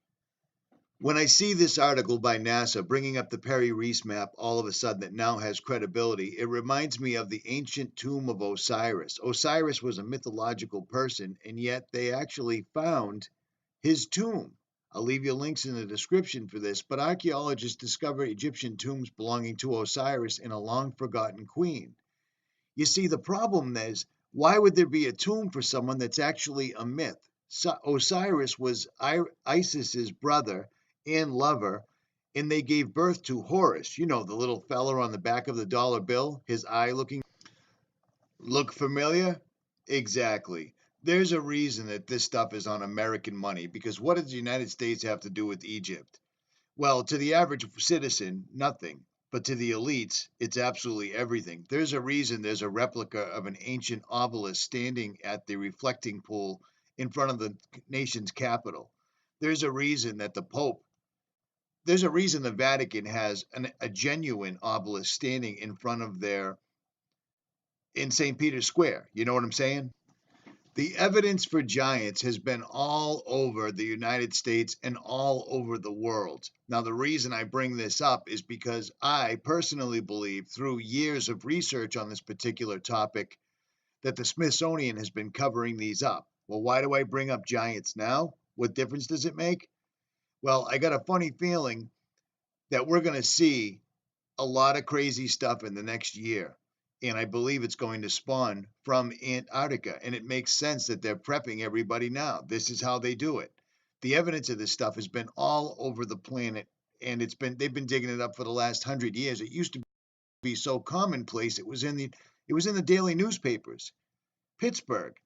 When I see this article by NASA bringing up the Perry Reese map all of a sudden that now has credibility, it reminds me of the ancient tomb of Osiris. Osiris was a mythological person, and yet they actually found his tomb. I'll leave you links in the description for this, but archaeologists discovered Egyptian tombs belonging to Osiris and a long-forgotten queen. You see, the problem is, why would there be a tomb for someone that's actually a myth? Osiris was Isis's brother and lover, and they gave birth to Horus. You know, the little fella on the back of the dollar bill, his eye looking. Look familiar? Exactly. There's a reason that this stuff is on American money, because what does the United States have to do with Egypt? Well, to the average citizen, nothing. But to the elites, it's absolutely everything. There's a reason there's a replica of an ancient obelisk standing at the reflecting pool in front of the nation's capital. There's a reason that there's a reason the Vatican has a genuine obelisk standing in front of in St. Peter's Square. You know what I'm saying? The evidence for giants has been all over the United States and all over the world. Now, the reason I bring this up is because I personally believe, through years of research on this particular topic, that the Smithsonian has been covering these up. Well, why do I bring up giants now? What difference does it make? Well, I got a funny feeling that we're going to see a lot of crazy stuff in the next year. And I believe it's going to spawn from Antarctica. And it makes sense that they're prepping everybody now. This is how they do it. The evidence of this stuff has been all over the planet, and they've been digging it up for the last 100 years. It used to be so commonplace. It was in the daily newspapers. Pittsburgh,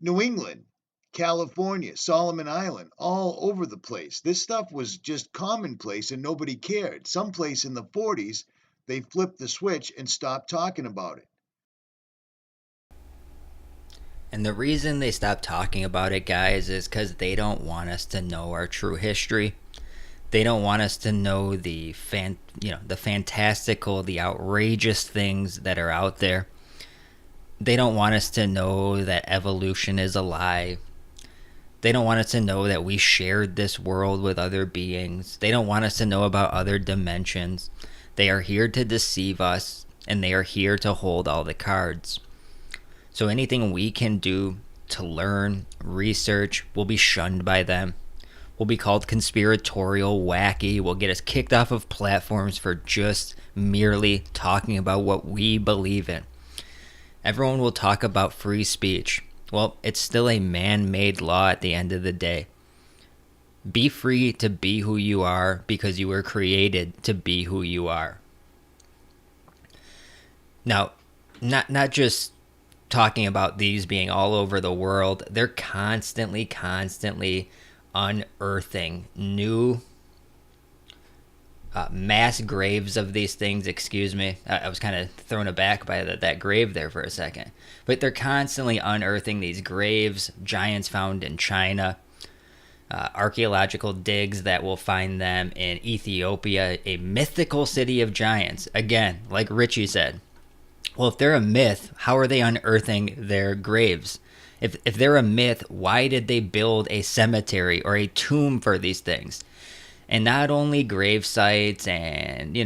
New England, California, Solomon Island, all over the place. This stuff was just commonplace and nobody cared. Someplace in the 40s, they flipped the switch and stopped talking about it. And the reason they stopped talking about it, guys, is because they don't want us to know our true history. They don't want us to know the fantastical, the outrageous things that are out there. They don't want us to know that evolution is a lie. They don't want us to know that we shared this world with other beings. They don't want us to know about other dimensions. They are here to deceive us, and they are here to hold all the cards. So anything we can do to learn, research, will be shunned by them. Will be called conspiratorial, wacky, will get us kicked off of platforms for just merely talking about what we believe in. Everyone will talk about free speech. Well, it's still a man-made law at the end of the day. Be free to be who you are because you were created to be who you are. Now, not just talking about these being all over the world, they're constantly unearthing new mass graves of these things. Excuse me, I was kind of thrown aback by that grave there for a second. But they're constantly unearthing these graves, giants found in China, archaeological digs that will find them in Ethiopia, a mythical city of giants. Again, like Richie said, well, if they're a myth, how are they unearthing their graves? If they're a myth, why did they build a cemetery or a tomb for these things? And not only grave sites and,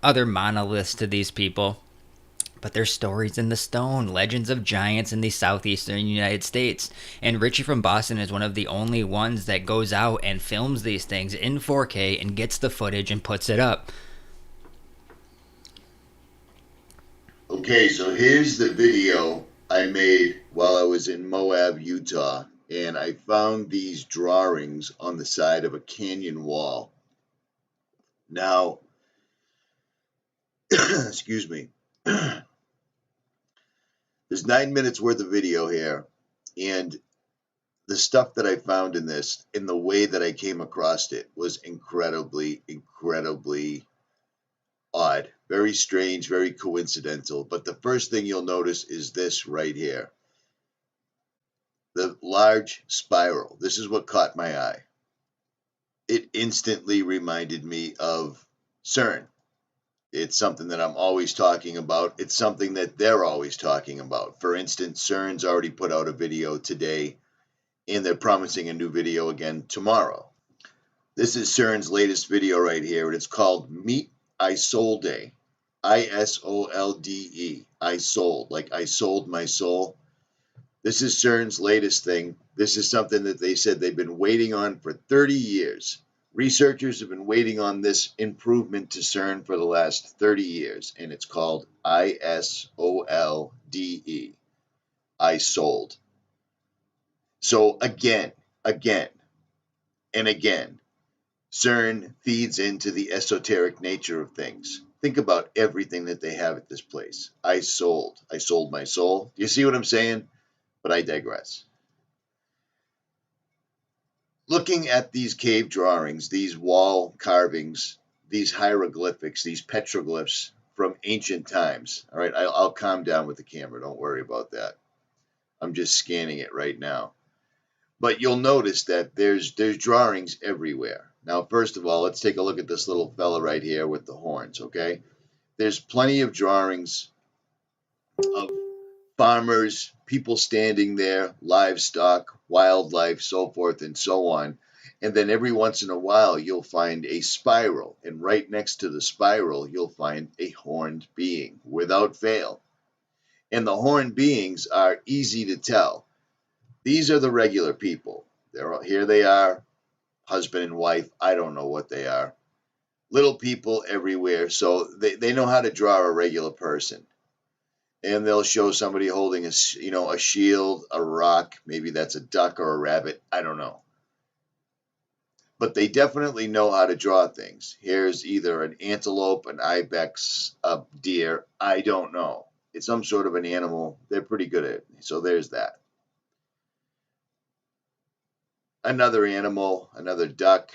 other monoliths to these people, but there's stories in the stone, legends of giants in the southeastern United States. And Richie from Boston is one of the only ones that goes out and films these things in 4K and gets the footage and puts it up. Okay, so here's the video I made while I was in Moab, Utah, and I found these drawings on the side of a canyon wall. Now, excuse me, there's 9 minutes worth of video here, and the stuff that I found in this, in the way that I came across it, was incredibly odd, very strange, very coincidental. But the first thing you'll notice is this right here. The large spiral. This is what caught my eye. It instantly reminded me of CERN. It's something that I'm always talking about. It's something that they're always talking about. For instance, CERN's already put out a video today, and they're promising a new video again tomorrow. This is CERN's latest video right here, and it's called Meet Isolde. I-S-O-L-D-E. I sold, like I sold my soul. This is CERN's latest thing. This is something that they said they've been waiting on for 30 years. Researchers have been waiting on this improvement to CERN for the last 30 years, and it's called ISOLDE. ISOLD. So again, and again, CERN feeds into the esoteric nature of things. Think about everything that they have at this place. I sold my soul. Do you see what I'm saying? But I digress. Looking at these cave drawings, these wall carvings, these hieroglyphics, these petroglyphs from ancient times. All right, I'll calm down with the camera. Don't worry about that. I'm just scanning it right now. But you'll notice that there's drawings everywhere. Now, first of all, let's take a look at this little fella right here with the horns, okay? There's plenty of drawings of farmers, people standing there, livestock, wildlife, so forth and so on. And then every once in a while, you'll find a spiral. And right next to the spiral, you'll find a horned being without fail. And the horned beings are easy to tell. These are the regular people. Here they are, husband and wife. I don't know what they are. Little people everywhere. So they know how to draw a regular person. And they'll show somebody holding a shield, a rock. Maybe that's a duck or a rabbit. I don't know. But they definitely know how to draw things. Here's either an antelope, an ibex, a deer. I don't know. It's some sort of an animal. They're pretty good at it. So there's that. Another animal, another duck.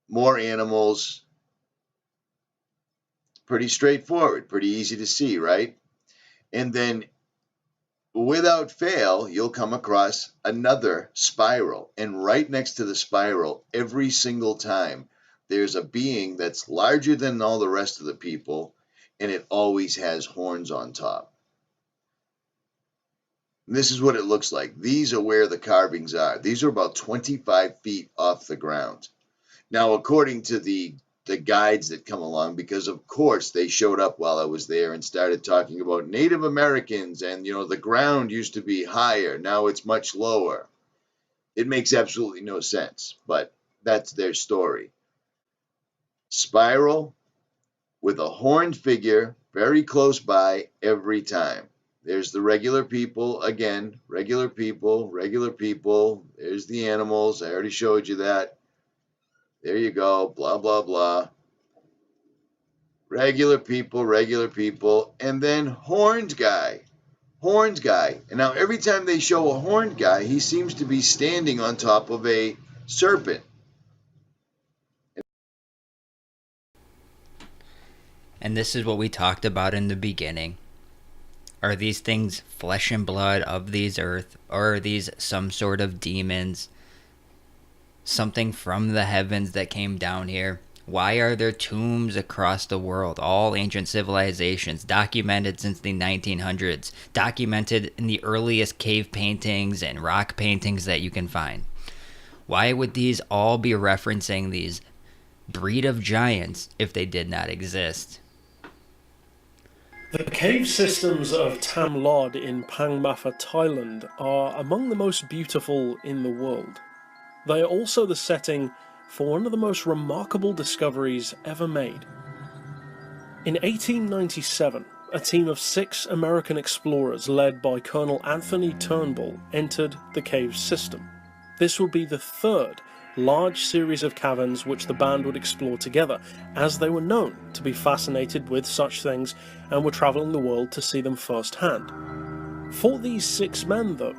More animals. Pretty straightforward, pretty easy to see, right? And then without fail, you'll come across another spiral. And right next to the spiral, every single time, there's a being that's larger than all the rest of the people, and it always has horns on top. And this is what it looks like. These are where the carvings are. These are about 25 feet off the ground. Now, according to the guides that come along, because of course they showed up while I was there and started talking about Native Americans and, the ground used to be higher. Now it's much lower. It makes absolutely no sense, but that's their story. Spiral with a horned figure very close by every time. There's the regular people again, regular people. There's the animals. I already showed you that. There you go, blah, blah, blah. Regular people, and then horned guy. And now every time they show a horned guy, he seems to be standing on top of a serpent. And this is what we talked about in the beginning. Are these things flesh and blood of these earth, or are these some sort of demons? Something from the heavens that came down here? Why are there tombs across the world? All ancient civilizations, documented since the 1900s, documented in the earliest cave paintings and rock paintings that you can find. Why would these all be referencing these breed of giants if they did not exist? The cave systems of Tam Lod in Pang Mapha, Thailand are among the most beautiful in the world. They are also the setting for one of the most remarkable discoveries ever made. In 1897, a team of 6 American explorers led by Colonel Anthony Turnbull entered the cave system. This would be the 3rd large series of caverns which the band would explore together, as they were known to be fascinated with such things and were travelling the world to see them firsthand. For these 6 men, though,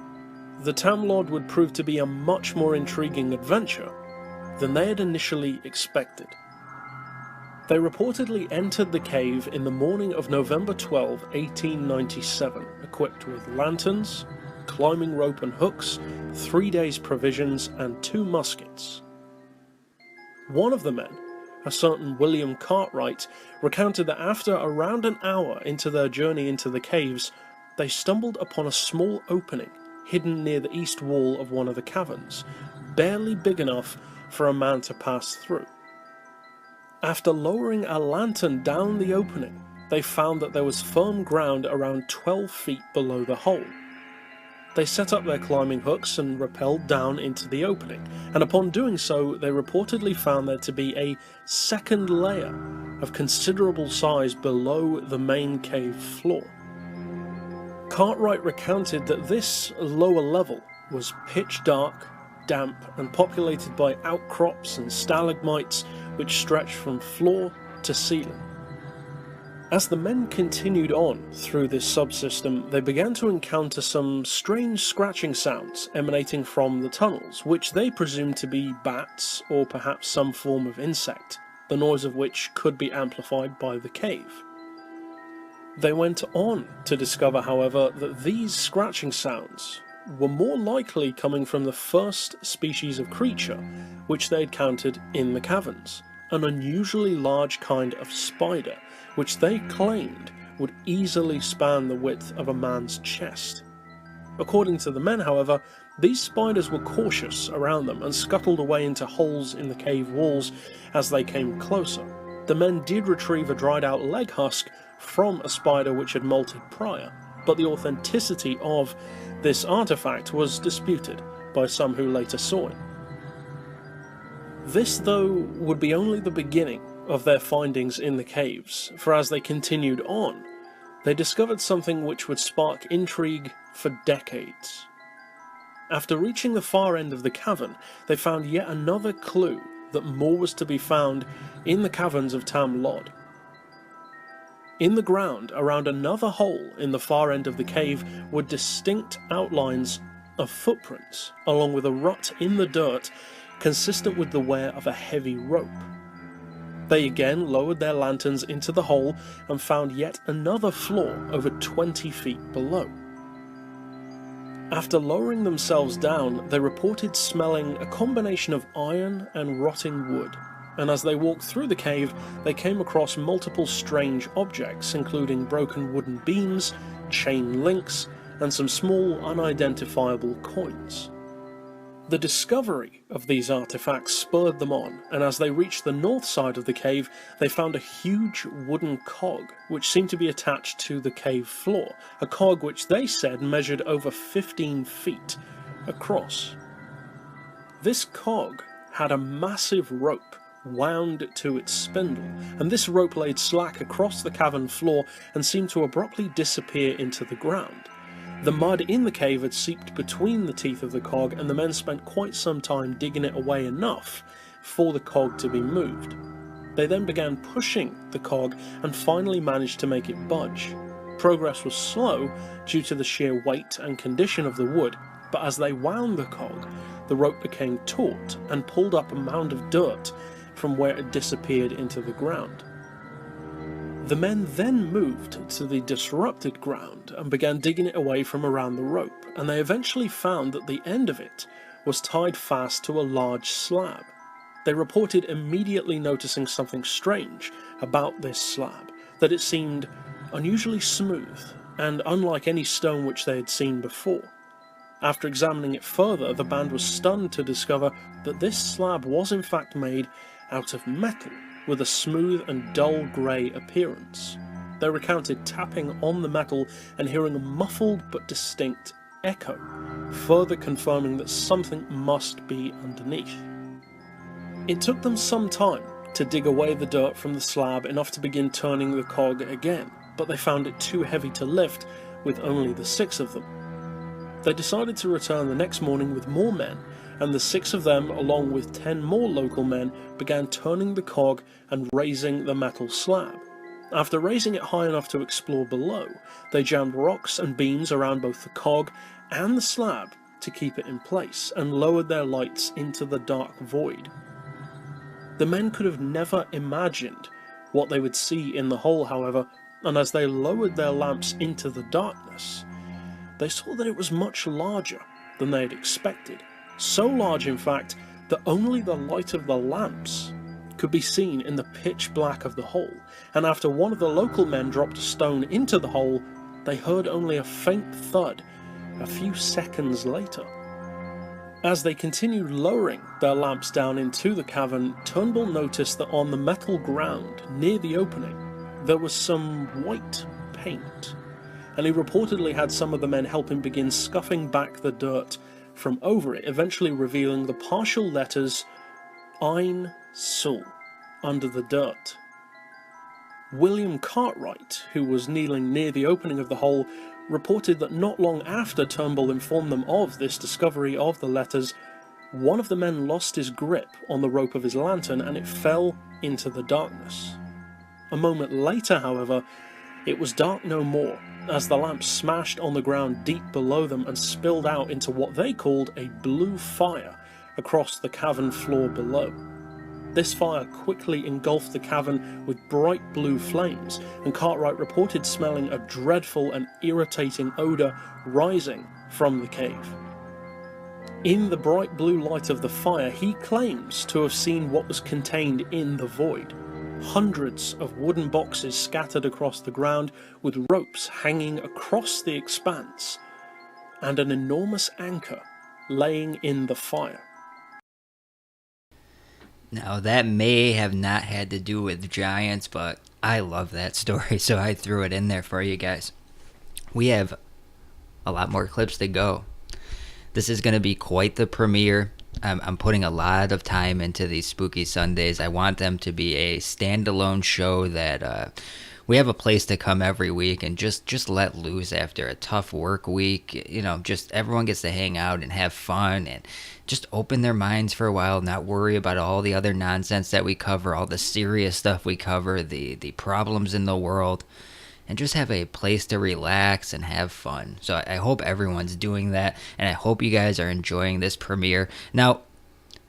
the Tam Lod would prove to be a much more intriguing adventure than they had initially expected. They reportedly entered the cave in the morning of November 12, 1897, equipped with lanterns, climbing rope and hooks, 3 days' provisions, and 2 muskets. One of the men, a certain William Cartwright, recounted that after around an hour into their journey into the caves, they stumbled upon a small opening hidden near the east wall of one of the caverns, barely big enough for a man to pass through. After lowering a lantern down the opening, they found that there was firm ground around 12 feet below the hole. They set up their climbing hooks and rappelled down into the opening, and upon doing so, they reportedly found there to be a second layer of considerable size below the main cave floor. Cartwright recounted that this lower level was pitch dark, damp, and populated by outcrops and stalagmites which stretched from floor to ceiling. As the men continued on through this subsystem, they began to encounter some strange scratching sounds emanating from the tunnels, which they presumed to be bats or perhaps some form of insect, the noise of which could be amplified by the cave. They went on to discover, however, that these scratching sounds were more likely coming from the first species of creature which they encountered in the caverns, an unusually large kind of spider, which they claimed would easily span the width of a man's chest. According to the men, however, these spiders were cautious around them and scuttled away into holes in the cave walls as they came closer. The men did retrieve a dried out leg husk from a spider which had molted prior, but the authenticity of this artifact was disputed by some who later saw it. This, though, would be only the beginning of their findings in the caves, for as they continued on, they discovered something which would spark intrigue for decades. After reaching the far end of the cavern, they found yet another clue that more was to be found in the caverns of Tam Lod. In the ground, around another hole in the far end of the cave, were distinct outlines of footprints, along with a rut in the dirt consistent with the wear of a heavy rope. They again lowered their lanterns into the hole and found yet another floor over 20 feet below. After lowering themselves down, they reported smelling a combination of iron and rotting wood, and as they walked through the cave, they came across multiple strange objects, including broken wooden beams, chain links, and some small unidentifiable coins. The discovery of these artifacts spurred them on, and as they reached the north side of the cave, they found a huge wooden cog which seemed to be attached to the cave floor, a cog which they said measured over 15 feet across. This cog had a massive rope wound to its spindle, and this rope laid slack across the cavern floor and seemed to abruptly disappear into the ground. The mud in the cave had seeped between the teeth of the cog, and the men spent quite some time digging it away enough for the cog to be moved. They then began pushing the cog and finally managed to make it budge. Progress was slow due to the sheer weight and condition of the wood, but as they wound the cog, the rope became taut and pulled up a mound of dirt from where it disappeared into the ground. The men then moved to the disrupted ground and began digging it away from around the rope, and they eventually found that the end of it was tied fast to a large slab. They reported immediately noticing something strange about this slab, that it seemed unusually smooth and unlike any stone which they had seen before. After examining it further, the band was stunned to discover that this slab was in fact made out of metal, with a smooth and dull grey appearance. They recounted tapping on the metal and hearing a muffled but distinct echo, further confirming that something must be underneath. It took them some time to dig away the dirt from the slab, enough to begin turning the cog again, but they found it too heavy to lift with only the 6 of them. They decided to return the next morning with more men, and the 6 of them, along with 10 more local men, began turning the cog and raising the metal slab. After raising it high enough to explore below, they jammed rocks and beams around both the cog and the slab to keep it in place, and lowered their lights into the dark void. The men could have never imagined what they would see in the hole, however, and as they lowered their lamps into the darkness, they saw that it was much larger than they had expected. So large, in fact, that only the light of the lamps could be seen in the pitch black of the hole, and after one of the local men dropped a stone into the hole, they heard only a faint thud a few seconds later. As they continued lowering their lamps down into the cavern, Turnbull noticed that on the metal ground near the opening there was some white paint. and he reportedly had some of the men help him begin scuffing back the dirt from over it, eventually revealing the partial letters Ein Sul under the dirt. William Cartwright, who was kneeling near the opening of the hole, reported that not long after Turnbull informed them of this discovery of the letters, one of the men lost his grip on the rope of his lantern and it fell into the darkness. A moment later, however, it was dark no more, as the lamp smashed on the ground deep below them and spilled out into what they called a blue fire across the cavern floor below. This fire quickly engulfed the cavern with bright blue flames, and Cartwright reported smelling a dreadful and irritating odour rising from the cave. In the bright blue light of the fire, he claims to have seen what was contained in the void. Hundreds of wooden boxes scattered across the ground, with ropes hanging across the expanse, and an enormous anchor laying in the fire. Now, that may have not had to do with giants, but I love that story, so I threw it in there for you guys. We have a lot more clips to go. This is going to be quite the premiere. I'm putting a lot of time into these Spooky Sundays. I want them to be a standalone show that we have a place to come every week and just let loose after a tough work week. You know, just everyone gets to hang out and have fun and just open their minds for a while, not worry about all the other nonsense that we cover, all the serious stuff we cover, the problems in the world, and just have a place to relax and have fun. So I hope everyone's doing that, and I hope you guys are enjoying this premiere. Now,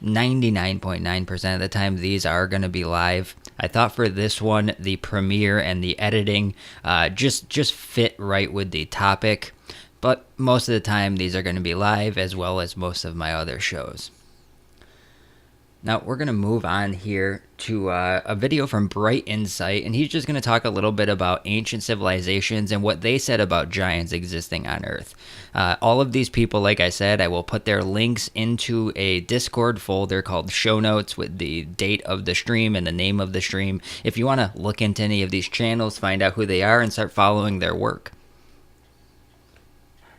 99.9% of the time these are going to be live. I thought for this one, the premiere and the editing just fit right with the topic. But most of the time, these are going to be live, as well as most of my other shows. Now, we're going to move on here to a video from Bright Insight, and he's just going to talk a little bit about ancient civilizations and what they said about giants existing on Earth. All of these people, like I said, I will put their links into a Discord folder called Show Notes with the date of the stream and the name of the stream. If you want to look into any of these channels, find out who they are, and start following their work.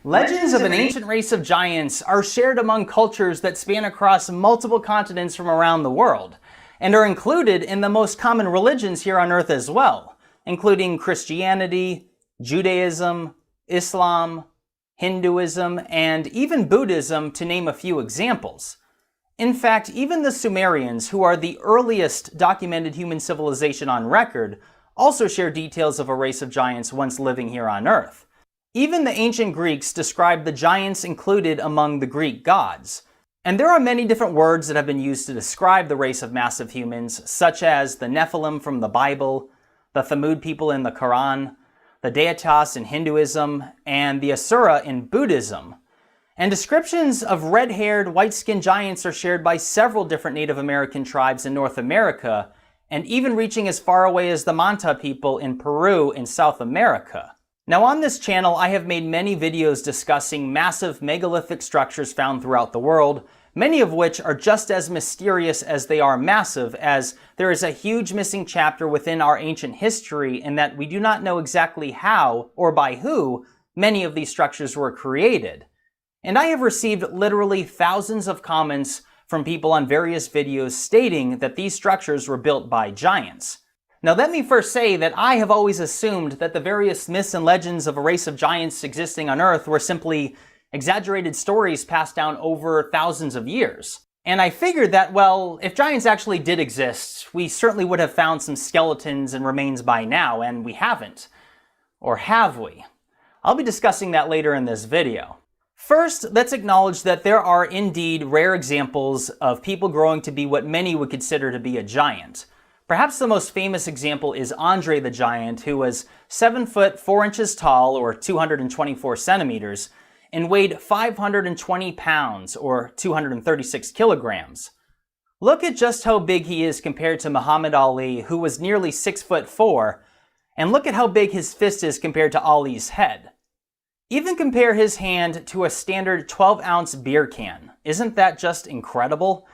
Legends of an ancient race of giants are shared among cultures that span across multiple continents from around the world, and are included in the most common religions here on Earth as well, including Christianity, Judaism, Islam, Hinduism, and even Buddhism, to name a few examples. In fact, even the Sumerians, who are the earliest documented human civilization on record, also share details of a race of giants once living here on Earth. Even the ancient Greeks described the giants included among the Greek gods. And there are many different words that have been used to describe the race of massive humans, such as the Nephilim from the Bible, the Thamud people in the Quran, the Deitas in Hinduism, and the Asura in Buddhism. And descriptions of red-haired, white-skinned giants are shared by several different Native American tribes in North America, and even reaching as far away as the Manta people in Peru in South America. Now on this channel, I have made many videos discussing massive megalithic structures found throughout the world, many of which are just as mysterious as they are massive, as there is a huge missing chapter within our ancient history in that we do not know exactly how, or by who, many of these structures were created. And I have received literally thousands of comments from people on various videos stating that these structures were built by giants. Now let me first say that I have always assumed that the various myths and legends of a race of giants existing on Earth were simply exaggerated stories passed down over thousands of years. And I figured that, well, if giants actually did exist, we certainly would have found some skeletons and remains by now, and we haven't. Or have we? I'll be discussing that later in this video. First, let's acknowledge that there are indeed rare examples of people growing to be what many would consider to be a giant. Perhaps the most famous example is Andre the Giant, who was 7 foot 4 inches tall, or 224 centimeters, and weighed 520 pounds, or 236 kilograms. Look at just how big he is compared to Muhammad Ali, who was nearly 6 foot 4, and look at how big his fist is compared to Ali's head. Even compare his hand to a standard 12-ounce beer can. Isn't that just incredible?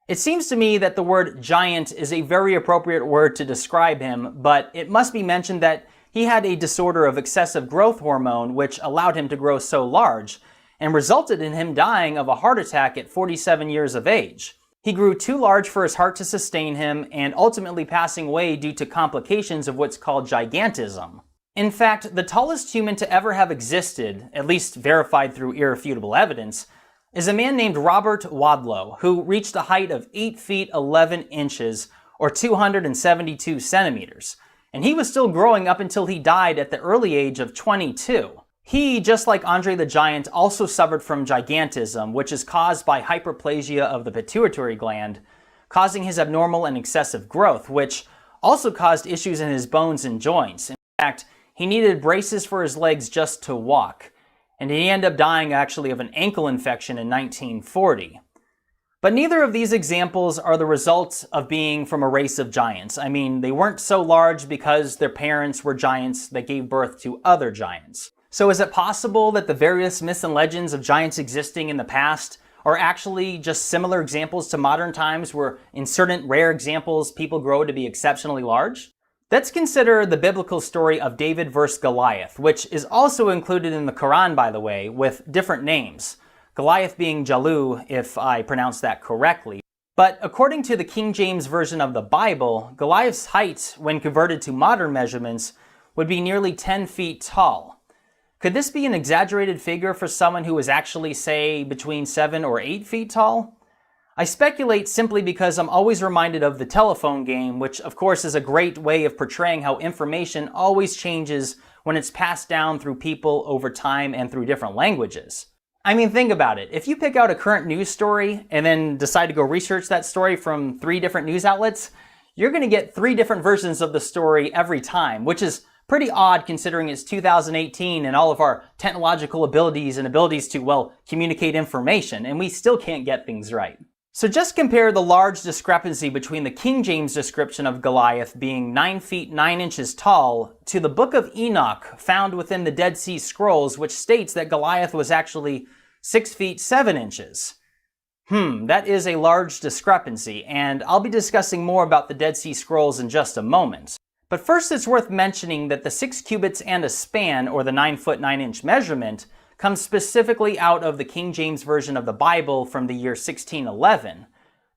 It seems to me that the word giant is a very appropriate word to describe him, but it must be mentioned that he had a disorder of excessive growth hormone which allowed him to grow so large, and resulted in him dying of a heart attack at 47 years of age. He grew too large for his heart to sustain him, and ultimately passing away due to complications of what's called gigantism. In fact, the tallest human to ever have existed, at least verified through irrefutable evidence, is a man named Robert Wadlow, who reached a height of 8 feet 11 inches, or 272 centimeters. And he was still growing up until he died at the early age of 22. He, just like Andre the Giant, also suffered from gigantism, which is caused by hyperplasia of the pituitary gland, causing his abnormal and excessive growth, which also caused issues in his bones and joints. In fact, he needed braces for his legs just to walk, and he ended up dying actually of an ankle infection in 1940. But neither of these examples are the result of being from a race of giants. I mean, they weren't so large because their parents were giants that gave birth to other giants. So is it possible that the various myths and legends of giants existing in the past are actually just similar examples to modern times where in certain rare examples people grow to be exceptionally large? Let's consider the biblical story of David versus Goliath, which is also included in the Quran, by the way, with different names. Goliath being Jalu, if I pronounce that correctly. But according to the King James Version of the Bible, Goliath's height, when converted to modern measurements, would be nearly 10 feet tall. Could this be an exaggerated figure for someone who is actually, say, between 7 or 8 feet tall? I speculate simply because I'm always reminded of the telephone game, which of course is a great way of portraying how information always changes when it's passed down through people over time and through different languages. I mean, think about it. If you pick out a current news story and then decide to go research that story from 3 different news outlets, you're going to get 3 different versions of the story every time, which is pretty odd considering it's 2018 and all of our technological abilities and abilities to, well, communicate information, and we still can't get things right. So just compare the large discrepancy between the King James description of Goliath being 9 feet 9 inches tall to the Book of Enoch found within the Dead Sea Scrolls, which states that Goliath was actually 6 feet 7 inches. That is a large discrepancy, and I'll be discussing more about the Dead Sea Scrolls in just a moment. But first it's worth mentioning that the 6 cubits and a span, or the 9 foot 9 inch measurement, comes specifically out of the King James Version of the Bible from the year 1611.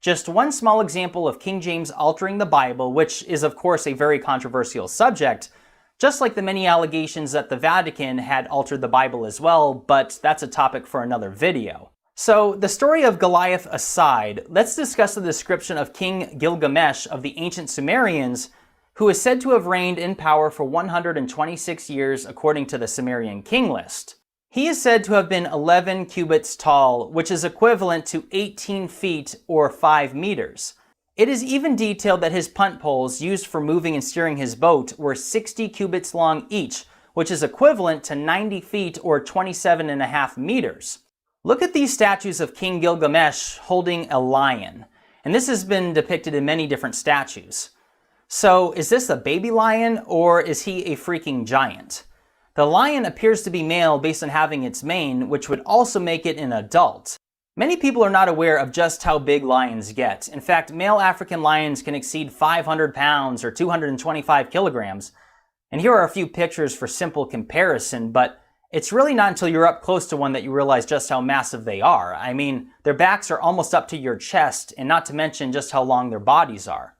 Just one small example of King James altering the Bible, which is of course a very controversial subject, just like the many allegations that the Vatican had altered the Bible as well, but that's a topic for another video. So, the story of Goliath aside, let's discuss the description of King Gilgamesh of the ancient Sumerians, who is said to have reigned in power for 126 years according to the Sumerian king list. He is said to have been 11 cubits tall, which is equivalent to 18 feet or 5 meters. It is even detailed that his punt poles used for moving and steering his boat were 60 cubits long each, which is equivalent to 90 feet or 27.5 meters. Look at these statues of King Gilgamesh holding a lion, and this has been depicted in many different statues. So, is this a baby lion or is he a freaking giant? The lion appears to be male based on having its mane, which would also make it an adult. Many people are not aware of just how big lions get. In fact, male African lions can exceed 500 pounds or 225 kilograms. And here are a few pictures for simple comparison, but it's really not until you're up close to one that you realize just how massive they are. I mean, their backs are almost up to your chest, and not to mention just how long their bodies are.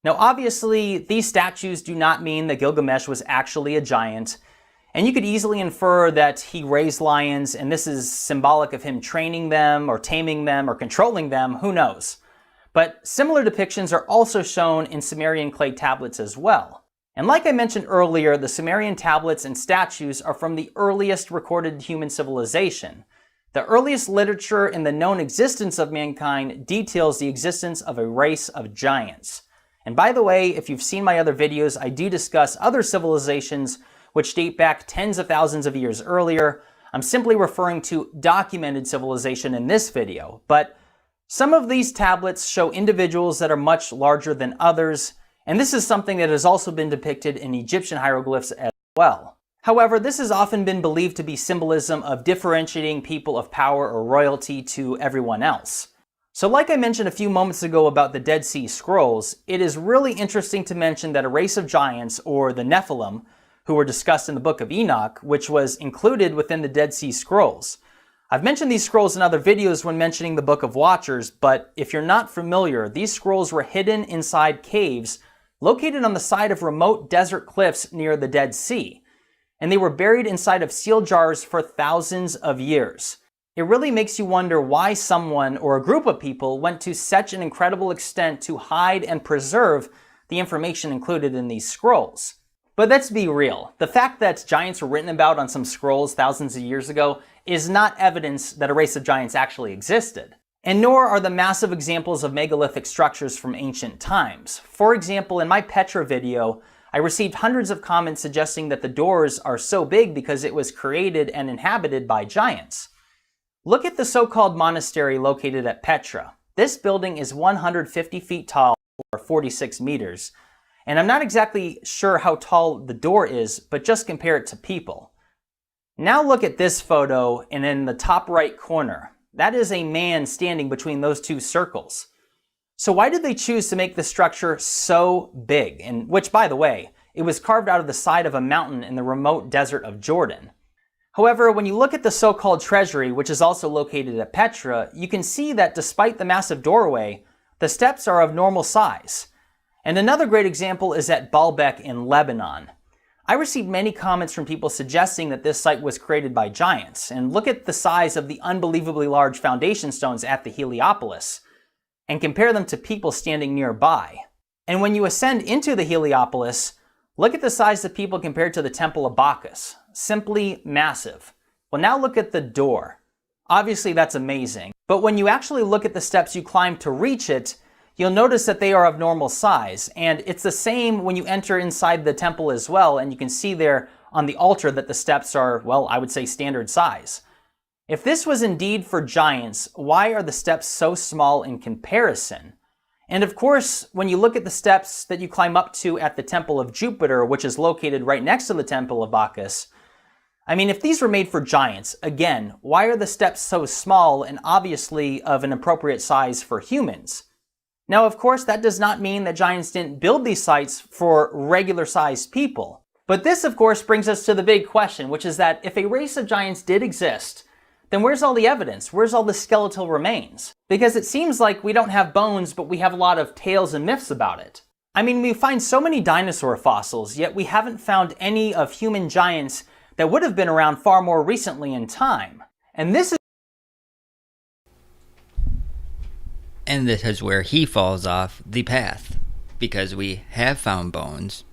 Now obviously, these statues do not mean that Gilgamesh was actually a giant, and you could easily infer that he raised lions and this is symbolic of him training them or taming them or controlling them, who knows. But similar depictions are also shown in Sumerian clay tablets as well. And like I mentioned earlier, the Sumerian tablets and statues are from the earliest recorded human civilization. The earliest literature in the known existence of mankind details the existence of a race of giants. And by the way, if you've seen my other videos, I do discuss other civilizations which date back tens of thousands of years earlier. I'm simply referring to documented civilization in this video, but some of these tablets show individuals that are much larger than others, and this is something that has also been depicted in Egyptian hieroglyphs as well. However, this has often been believed to be symbolism of differentiating people of power or royalty to everyone else. So like I mentioned a few moments ago about the Dead Sea Scrolls, it is really interesting to mention that a race of giants, or the Nephilim, who were discussed in the Book of Enoch, which was included within the Dead Sea Scrolls. I've mentioned these scrolls in other videos when mentioning the Book of Watchers, but if you're not familiar, these scrolls were hidden inside caves located on the side of remote desert cliffs near the Dead Sea, and they were buried inside of sealed jars for thousands of years. It really makes you wonder why someone or a group of people went to such an incredible extent to hide and preserve the information included in these scrolls. But let's be real, the fact that giants were written about on some scrolls thousands of years ago is not evidence that a race of giants actually existed. And nor are the massive examples of megalithic structures from ancient times. For example, in my Petra video, I received hundreds of comments suggesting that the doors are so big because it was created and inhabited by giants. Look at the so-called monastery located at Petra. This building is 150 feet tall, or 46 meters, and I'm not exactly sure how tall the door is, but just compare it to people. Now look at this photo, and in the top right corner, that is a man standing between those two circles. So why did they choose to make the structure so big? And which, by the way, it was carved out of the side of a mountain in the remote desert of Jordan. However, when you look at the so-called treasury, which is also located at Petra, you can see that despite the massive doorway, the steps are of normal size. And another great example is at Baalbek in Lebanon. I received many comments from people suggesting that this site was created by giants, and look at the size of the unbelievably large foundation stones at the Heliopolis, and compare them to people standing nearby. And when you ascend into the Heliopolis, look at the size of people compared to the Temple of Bacchus. Simply massive. Well, now look at the door. Obviously that's amazing, but when you actually look at the steps you climb to reach it, you'll notice that they are of normal size, and it's the same when you enter inside the temple as well, and you can see there on the altar that the steps are, well, I would say standard size. If this was indeed for giants, why are the steps so small in comparison? And of course, when you look at the steps that you climb up to at the Temple of Jupiter, which is located right next to the Temple of Bacchus, I mean, if these were made for giants, again, why are the steps so small and obviously of an appropriate size for humans? Now, of course, that does not mean that giants didn't build these sites for regular-sized people. But this, of course, brings us to the big question, which is that if a race of giants did exist, then where's all the evidence? Where's all the skeletal remains? Because it seems like we don't have bones, but we have a lot of tales and myths about it. I mean, we find so many dinosaur fossils, yet we haven't found any of human giants that would have been around far more recently in time. And this is where he falls off the path, because we have found bones,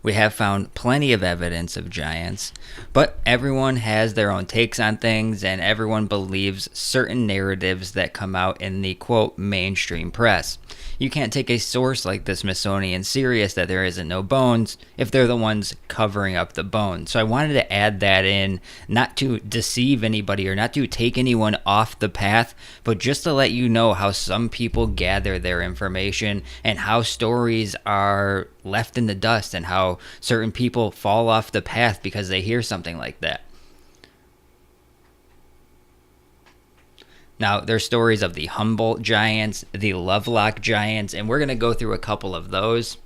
we have found plenty of evidence of giants, but everyone has their own takes on things, and everyone believes certain narratives that come out in the, quote, mainstream press. You can't take a source like the Smithsonian serious that there isn't no bones if they're the ones covering up the bones. So I wanted to add that in, not to deceive anybody or not to take anyone off the path, but just to let you know how some people gather their information and how stories are left in the dust and how certain people fall off the path because they hear something like that. Now, there's stories of the Humboldt giants, the Lovelock giants, and we're going to go through a couple of those.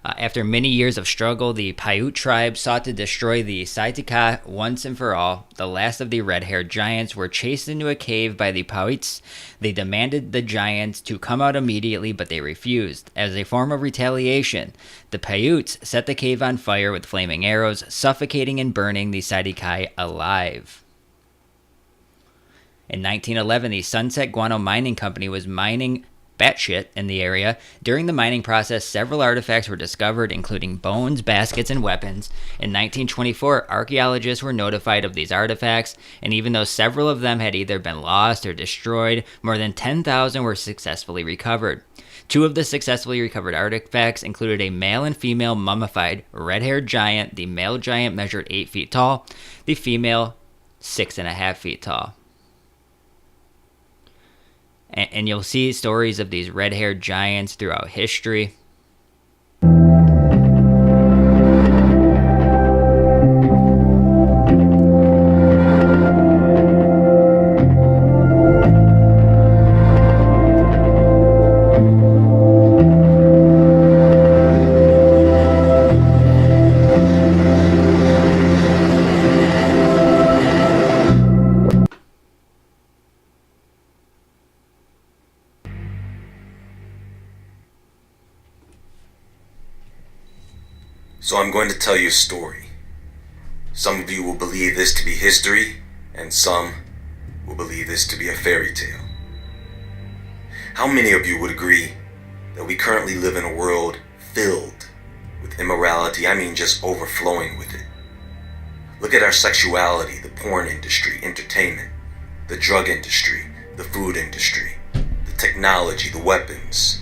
After many years of struggle, the Paiute tribe sought to destroy the Saitika once and for all. The last of the red-haired giants were chased into a cave by the Paiutes. They demanded the giants to come out immediately, but they refused. As a form of retaliation, the Paiutes set the cave on fire with flaming arrows, suffocating and burning the Saitika alive. In 1911, the Sunset Guano Mining Company was mining batshit in the area. During the mining process, several artifacts were discovered, including bones, baskets, and weapons. In 1924, archaeologists were notified of these artifacts, and even though several of them had either been lost or destroyed, more than 10,000 were successfully recovered. Two of the successfully recovered artifacts included a male and female mummified red-haired giant. The male giant measured 8 feet tall, the female 6.5 feet tall. And you'll see stories of these red-haired giants throughout history. So I'm going to tell you a story. Some of you will believe this to be history, and some will believe this to be a fairy tale. How many of you would agree that we currently live in a world filled with immorality? I mean, just overflowing with it. Look at our sexuality, the porn industry, entertainment, the drug industry, the food industry, the technology, the weapons.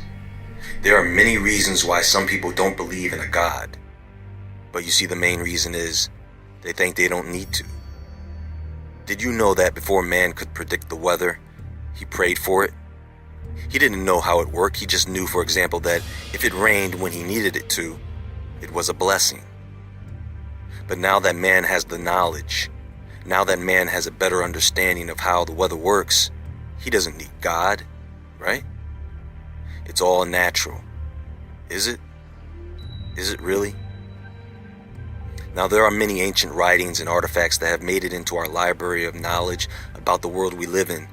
There are many reasons why some people don't believe in a God. But you see, the main reason is they think they don't need to. Did you know that before man could predict the weather, he prayed for it? He didn't know how it worked. He just knew, for example, that if it rained when he needed it to, it was a blessing. But now that man has the knowledge, now that man has a better understanding of how the weather works, he doesn't need God, right? It's all natural. Is it? Is it really? Now, there are many ancient writings and artifacts that have made it into our library of knowledge about the world we live in,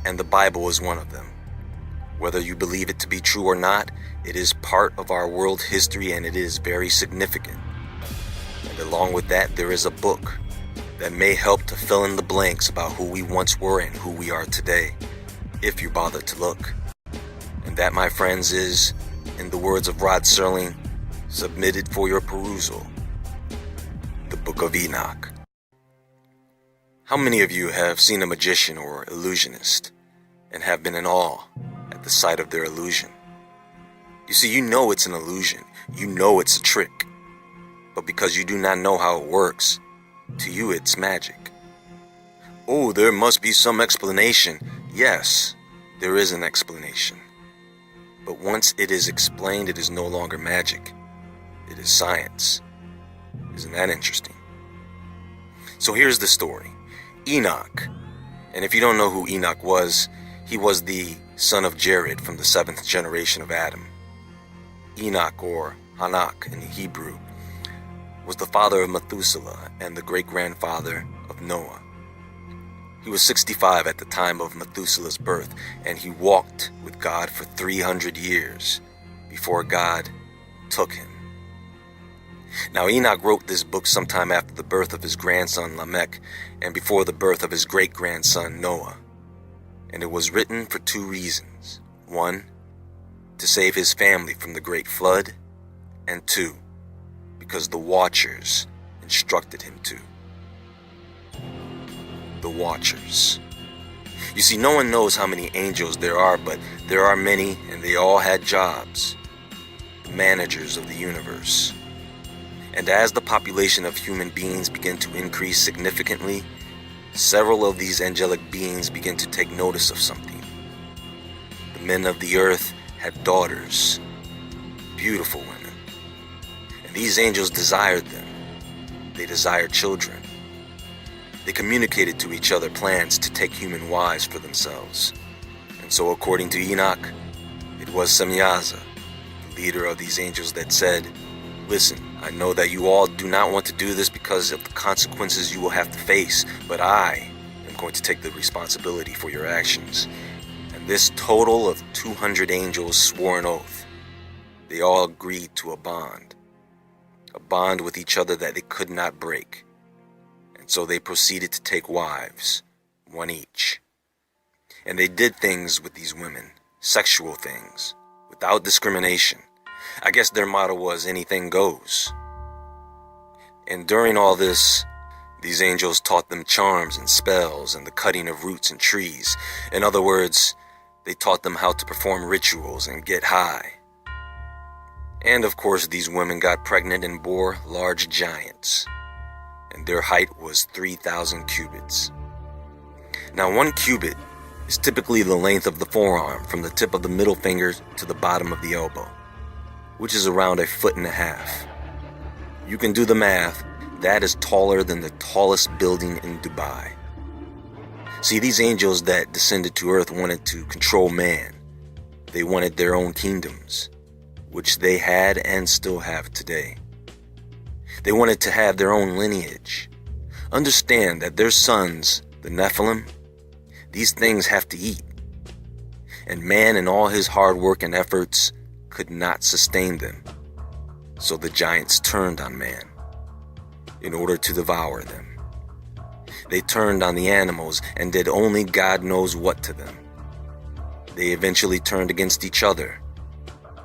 and the Bible is one of them. Whether you believe it to be true or not, it is part of our world history and it is very significant. And along with that, there is a book that may help to fill in the blanks about who we once were and who we are today, if you bother to look. And that, my friends, is, in the words of Rod Serling, submitted for your perusal, the Book of Enoch. How many of you have seen a magician or illusionist and have been in awe at the sight of their illusion? You see, you know it's an illusion. You know it's a trick. But because you do not know how it works, to you it's magic. Oh, there must be some explanation. Yes, there is an explanation. But once it is explained, it is no longer magic. It is science. Isn't that interesting? So here's the story. Enoch. And if you don't know who Enoch was, he was the son of Jared from the 7th generation of Adam. Enoch, or Hanak in Hebrew, was the father of Methuselah and the great-grandfather of Noah. He was 65 at the time of Methuselah's birth, and he walked with God for 300 years before God took him. Now, Enoch wrote this book sometime after the birth of his grandson Lamech and before the birth of his great-grandson Noah. And it was written for 2 reasons. 1, to save his family from the great flood, and 2, because the Watchers instructed him to. The Watchers. You see, no one knows how many angels there are, but there are many, and they all had jobs. The managers of the universe. And as the population of human beings began to increase significantly, several of these angelic beings began to take notice of something. The men of the earth had daughters, beautiful women, and these angels desired them. They desired children. They communicated to each other plans to take human wives for themselves. And so, according to Enoch, it was Semyaza, the leader of these angels, that said, "Listen, I know that you all do not want to do this because of the consequences you will have to face, but I am going to take the responsibility for your actions." And this total of 200 angels swore an oath. They all agreed to a bond with each other that they could not break. And so they proceeded to take wives, 1 each. And they did things with these women, sexual things, without discrimination. I guess their motto was anything goes. And during all this, these angels taught them charms and spells and the cutting of roots and trees. In other words, they taught them how to perform rituals and get high. And of course, these women got pregnant and bore large giants. And their height was 3,000 cubits. Now, 1 cubit is typically the length of the forearm from the tip of the middle finger to the bottom of the elbow, which is around 1.5 feet. You can do the math. That is taller than the tallest building in Dubai. See, these angels that descended to earth wanted to control man. They wanted their own kingdoms, which they had and still have today. They wanted to have their own lineage. Understand that their sons, the Nephilim, these things have to eat. And man, in all his hard work and efforts, could not sustain them. So the giants turned on man in order to devour them. They turned on the animals and did only God knows what to them. They eventually turned against each other.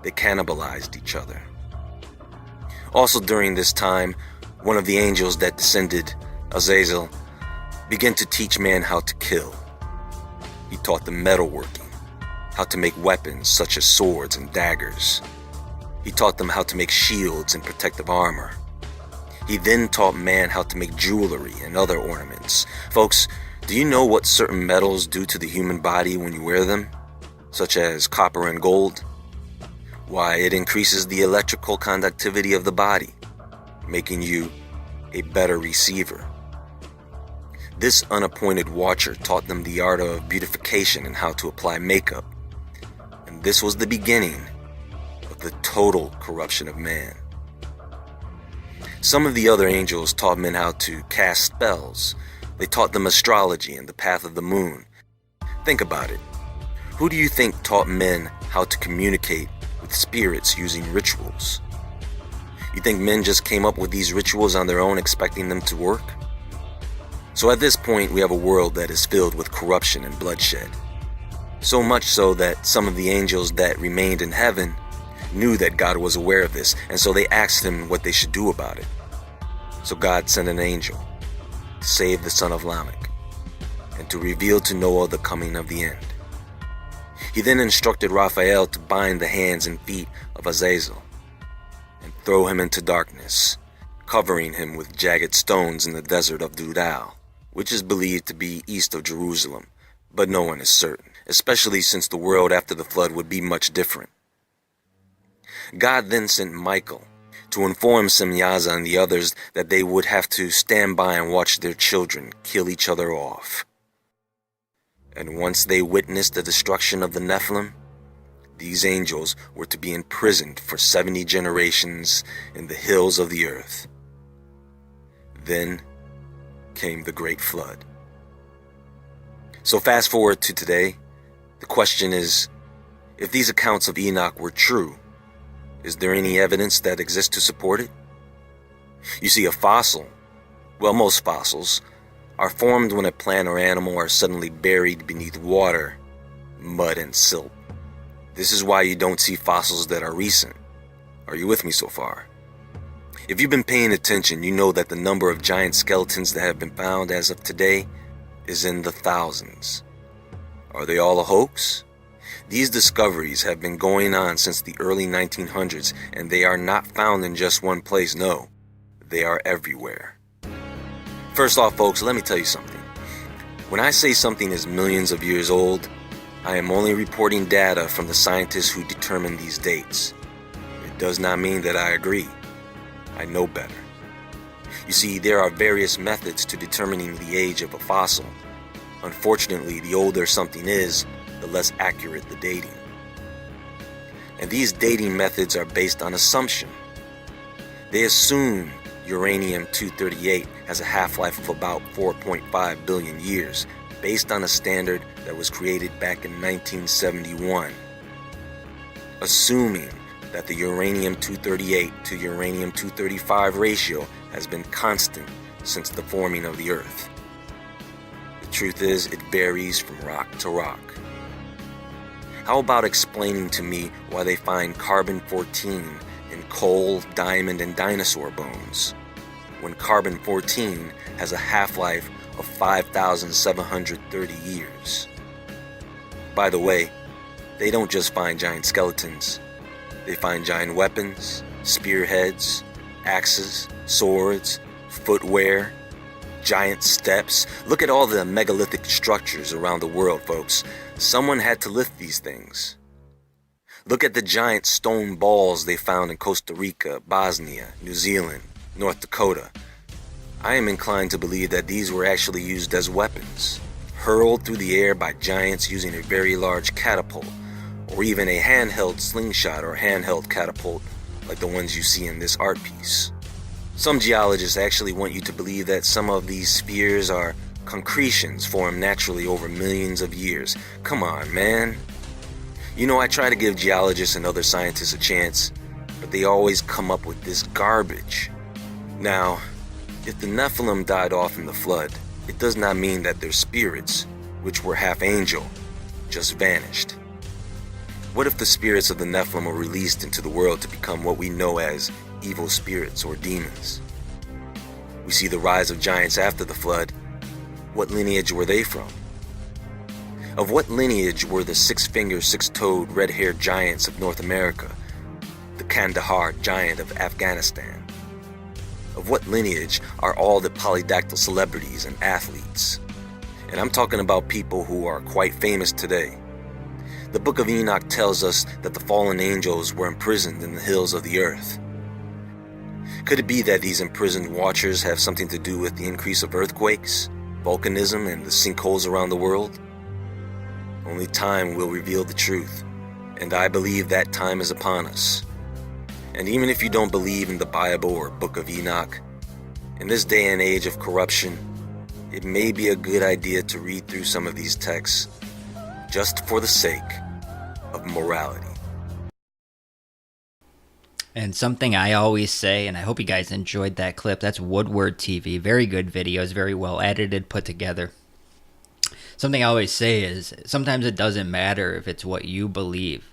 They cannibalized each other. Also during this time, one of the angels that descended, Azazel, began to teach man how to kill. He taught them metalworking, how to make weapons such as swords and daggers. He taught them how to make shields and protective armor. He then taught man how to make jewelry and other ornaments. Folks, do you know what certain metals do to the human body when you wear them? Such as copper and gold? Why, it increases the electrical conductivity of the body, making you a better receiver. This unappointed watcher taught them the art of beautification and how to apply makeup. And this was the beginning of the total corruption of man. Some of the other angels taught men how to cast spells. They taught them astrology and the path of the moon. Think about it. Who do you think taught men how to communicate with spirits using rituals? You think men just came up with these rituals on their own expecting them to work? So at this point, we have a world that is filled with corruption and bloodshed. So much so that some of the angels that remained in heaven knew that God was aware of this, and so they asked him what they should do about it. So God sent an angel to save the son of Lamech and to reveal to Noah the coming of the end. He then instructed Raphael to bind the hands and feet of Azazel and throw him into darkness, covering him with jagged stones in the desert of Dudal, which is believed to be east of Jerusalem, but no one is certain, especially since the world after the flood would be much different. God then sent Michael to inform Semyaza and the others that they would have to stand by and watch their children kill each other off. And once they witnessed the destruction of the Nephilim, these angels were to be imprisoned for 70 generations in the hills of the earth. Then came the Great Flood. So fast forward to today, the question is, if these accounts of Enoch were true, is there any evidence that exists to support it? You see, a fossil, well, most fossils, are formed when a plant or animal are suddenly buried beneath water, mud, and silt. This is why you don't see fossils that are recent. Are you with me so far? If you've been paying attention, you know that the number of giant skeletons that have been found as of today is in the thousands. Are they all a hoax? These discoveries have been going on since the early 1900s, and they are not found in just one place, no. They are everywhere. First off, folks, let me tell you something. When I say something is millions of years old, I am only reporting data from the scientists who determine these dates. It does not mean that I agree. I know better. You see, there are various methods to determining the age of a fossil. Unfortunately, the older something is, the less accurate the dating. And these dating methods are based on assumption. They assume uranium-238 has a half-life of about 4.5 billion years, based on a standard that was created back in 1971. Assuming that the uranium-238 to uranium-235 ratio has been constant since the forming of the Earth. The truth is, it varies from rock to rock. How about explaining to me why they find carbon-14 in coal, diamond, and dinosaur bones, when carbon-14 has a half-life of 5,730 years? By the way, they don't just find giant skeletons. They find giant weapons, spearheads, axes, swords, footwear, giant steps. Look at all the megalithic structures around the world, folks. Someone had to lift these things. Look at the giant stone balls they found in Costa Rica, Bosnia, New Zealand, North Dakota. I am inclined to believe that these were actually used as weapons, hurled through the air by giants using a very large catapult, or even a handheld slingshot or handheld catapult like the ones you see in this art piece. Some geologists actually want you to believe that some of these spheres are concretions formed naturally over millions of years. Come on, man. You know, I try to give geologists and other scientists a chance, but they always come up with this garbage. Now, if the Nephilim died off in the flood, it does not mean that their spirits, which were half angel, just vanished. What if the spirits of the Nephilim were released into the world to become what we know as evil spirits or demons? We see the rise of giants after the flood. What lineage were they from? Of what lineage were the six-fingered, six-toed, red-haired giants of North America, the Kandahar giant of Afghanistan? Of what lineage are all the polydactyl celebrities and athletes? And I'm talking about people who are quite famous today. The Book of Enoch tells us that the fallen angels were imprisoned in the hills of the earth. Could it be that these imprisoned watchers have something to do with the increase of earthquakes, volcanism, and the sinkholes around the world? Only time will reveal the truth, and I believe that time is upon us. And even if you don't believe in the Bible or Book of Enoch, in this day and age of corruption, it may be a good idea to read through some of these texts, just for the sake of morality. And something I always say, and I hope you guys enjoyed that clip, that's Woodward TV. Very good videos, very well edited, put together. Something I always say is, sometimes it doesn't matter if it's what you believe.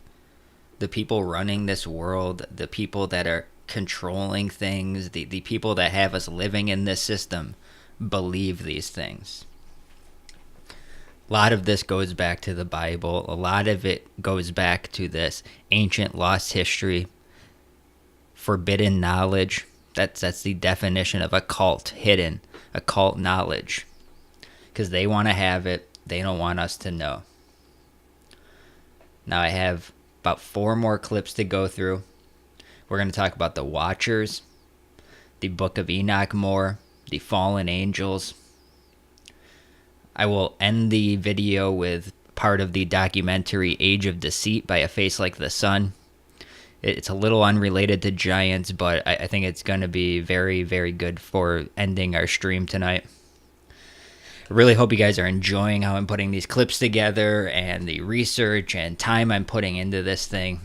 The people running this world, the people that are controlling things, the people that have us living in this system, believe these things. A lot of this goes back to the Bible. A lot of it goes back to this ancient lost history, forbidden knowledge. That's the definition of a cult, hidden, occult knowledge. Because they want to have it. They don't want us to know. Now I have about 4 more clips to go through. We're going to talk about the Watchers, the Book of Enoch more, the fallen angels. I will end the video with part of the documentary Age of Deceit by A Face Like the Sun. It's a little unrelated to giants, but I think it's going to be very, very good for ending our stream tonight. I really hope you guys are enjoying how I'm putting these clips together and the research and time I'm putting into this thing.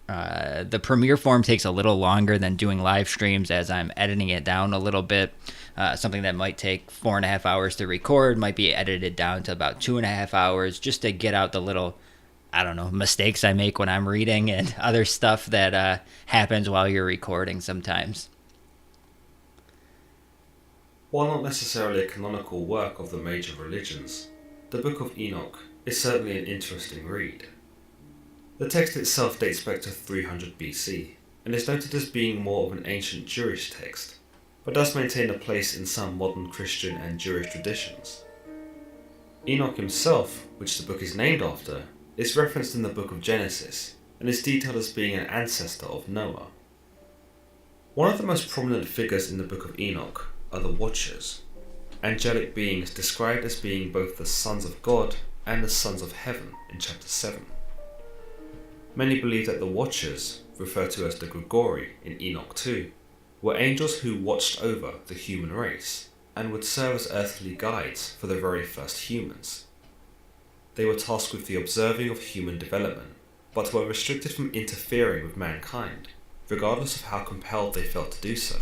The premiere form takes a little longer than doing live streams as I'm editing it down a little bit. Something that might take 4.5 hours to record might be edited down to about 2.5 hours just to get out the little, I don't know, mistakes I make when I'm reading and other stuff that happens while you're recording sometimes. While not necessarily a canonical work of the major religions, the Book of Enoch is certainly an interesting read. The text itself dates back to 300 BC and is noted as being more of an ancient Jewish text, but does maintain a place in some modern Christian and Jewish traditions. Enoch himself, which the book is named after, is referenced in the Book of Genesis and is detailed as being an ancestor of Noah. One of the most prominent figures in the Book of Enoch are the Watchers, angelic beings described as being both the sons of God and the sons of heaven in chapter 7. Many believe that the Watchers, referred to as the Grigori in Enoch 2, were angels who watched over the human race and would serve as earthly guides for the very first humans. They were tasked with the observing of human development, but were restricted from interfering with mankind, regardless of how compelled they felt to do so.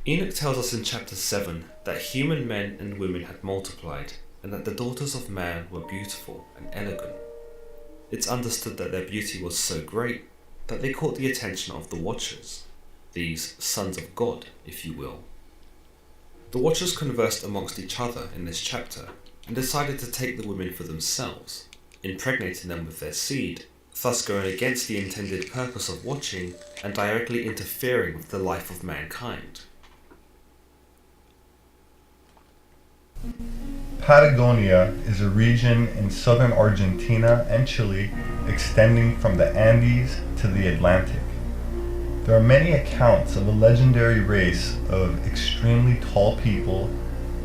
Enoch tells us in chapter 7 that human men and women had multiplied and that the daughters of man were beautiful and elegant. It's understood that their beauty was so great that they caught the attention of the Watchers, these sons of God, if you will. The Watchers conversed amongst each other in this chapter and decided to take the women for themselves, impregnating them with their seed, thus going against the intended purpose of watching and directly interfering with the life of mankind. Patagonia is a region in southern Argentina and Chile extending from the Andes to the Atlantic. There are many accounts of a legendary race of extremely tall people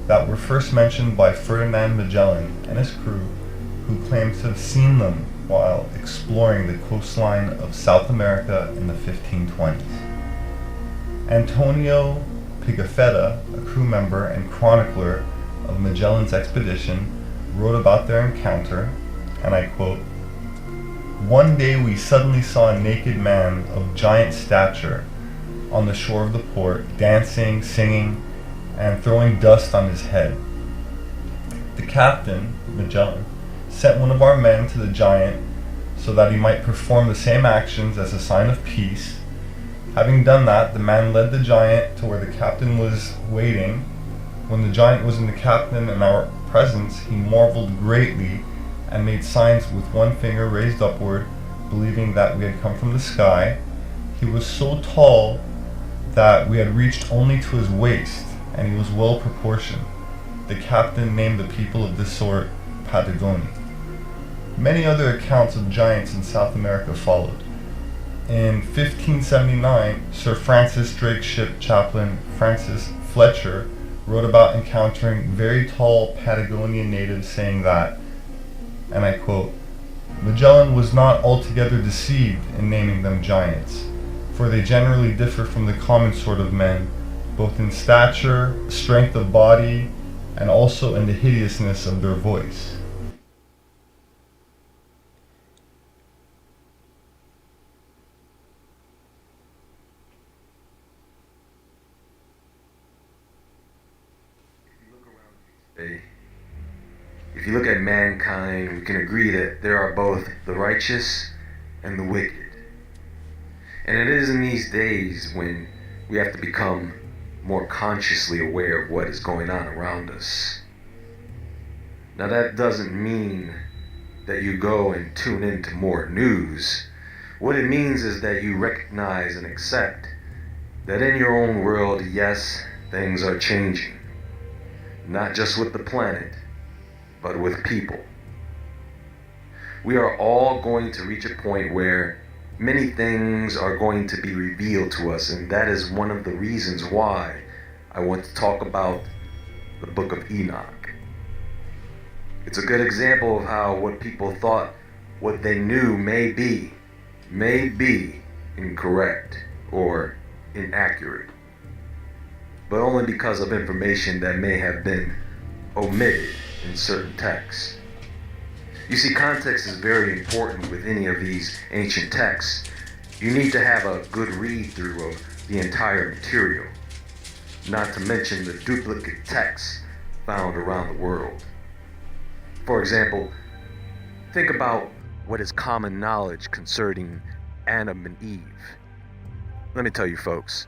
that were first mentioned by Ferdinand Magellan and his crew, who claimed to have seen them while exploring the coastline of South America in the 1520s. Antonio Pigafetta, a crew member and chronicler of Magellan's expedition, wrote about their encounter, and I quote, One day we suddenly saw a naked man of giant stature on the shore of the port, dancing, singing, and throwing dust on his head. The captain, Magellan, sent one of our men to the giant so that he might perform the same actions as a sign of peace. Having done that, the man led the giant to where the captain was waiting. When the giant was in the captain and our presence, he marveled greatly and made signs with one finger raised upward, believing that we had come from the sky. He was so tall that we had reached only to his waist, and he was well proportioned. The captain named the people of this sort Patagoni. Many other accounts of giants in South America followed. In 1579, Sir Francis Drake's ship chaplain Francis Fletcher wrote about encountering very tall Patagonian natives, saying that, and I quote, "Magellan was not altogether deceived in naming them giants, for they generally differ from the common sort of men, both in stature, strength of body, and also in the hideousness of their voice." If you look at mankind, we can agree that there are both the righteous and the wicked. And it is in these days when we have to become more consciously aware of what is going on around us. Now that doesn't mean that you go and tune into more news. What it means is that you recognize and accept that in your own world, yes, things are changing. Not just with the planet, but with people. We are all going to reach a point where many things are going to be revealed to us, and that is one of the reasons why I want to talk about the book of Enoch. It's a good example of how what people thought what they knew may be incorrect or inaccurate, but only because of information that may have been omitted in certain texts. You see, context is very important with any of these ancient texts. You need to have a good read-through of the entire material, not to mention the duplicate texts found around the world. For example, think about what is common knowledge concerning Adam and Eve. Let me tell you folks,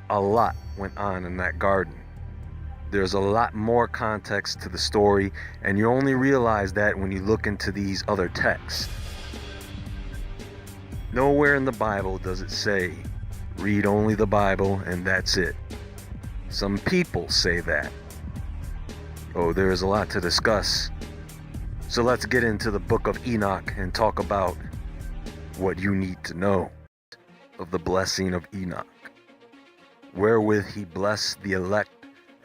a lot went on in that garden. There's a lot more context to the story, and you only realize that when you look into these other texts. Nowhere in the Bible does it say, read only the Bible and that's it. Some people say that. Oh, there is a lot to discuss. So let's get into the book of Enoch and talk about what you need to know of the blessing of Enoch, wherewith he blessed the elect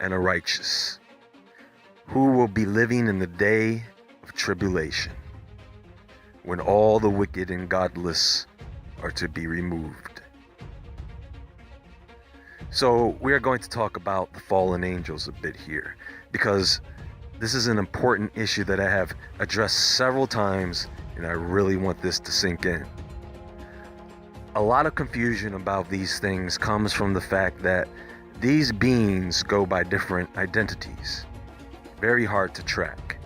and the righteous, who will be living in the day of tribulation, when all the wicked and godless are to be removed. So we are going to talk about the fallen angels a bit here, because this is an important issue that I have addressed several times, and I really want this to sink in. A lot of confusion about these things comes from the fact that these beings go by different identities, very hard to track.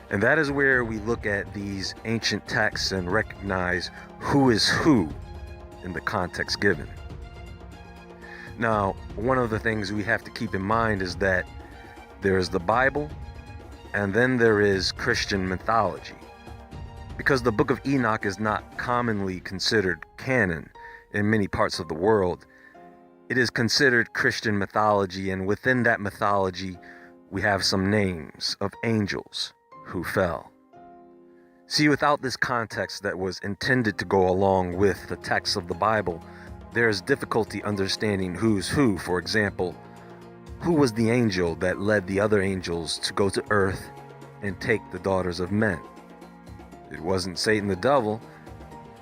And that is where we look at these ancient texts and recognize who is who in the context given. Now, one of the things we have to keep in mind is that there is the Bible, and then there is Christian mythology. Because the book of Enoch is not commonly considered canon in many parts of the world, it is considered Christian mythology, and within that mythology, we have some names of angels who fell. See, without this context that was intended to go along with the text of the Bible, there is difficulty understanding who's who. For example, who was the angel that led the other angels to go to earth and take the daughters of men? It wasn't Satan the devil.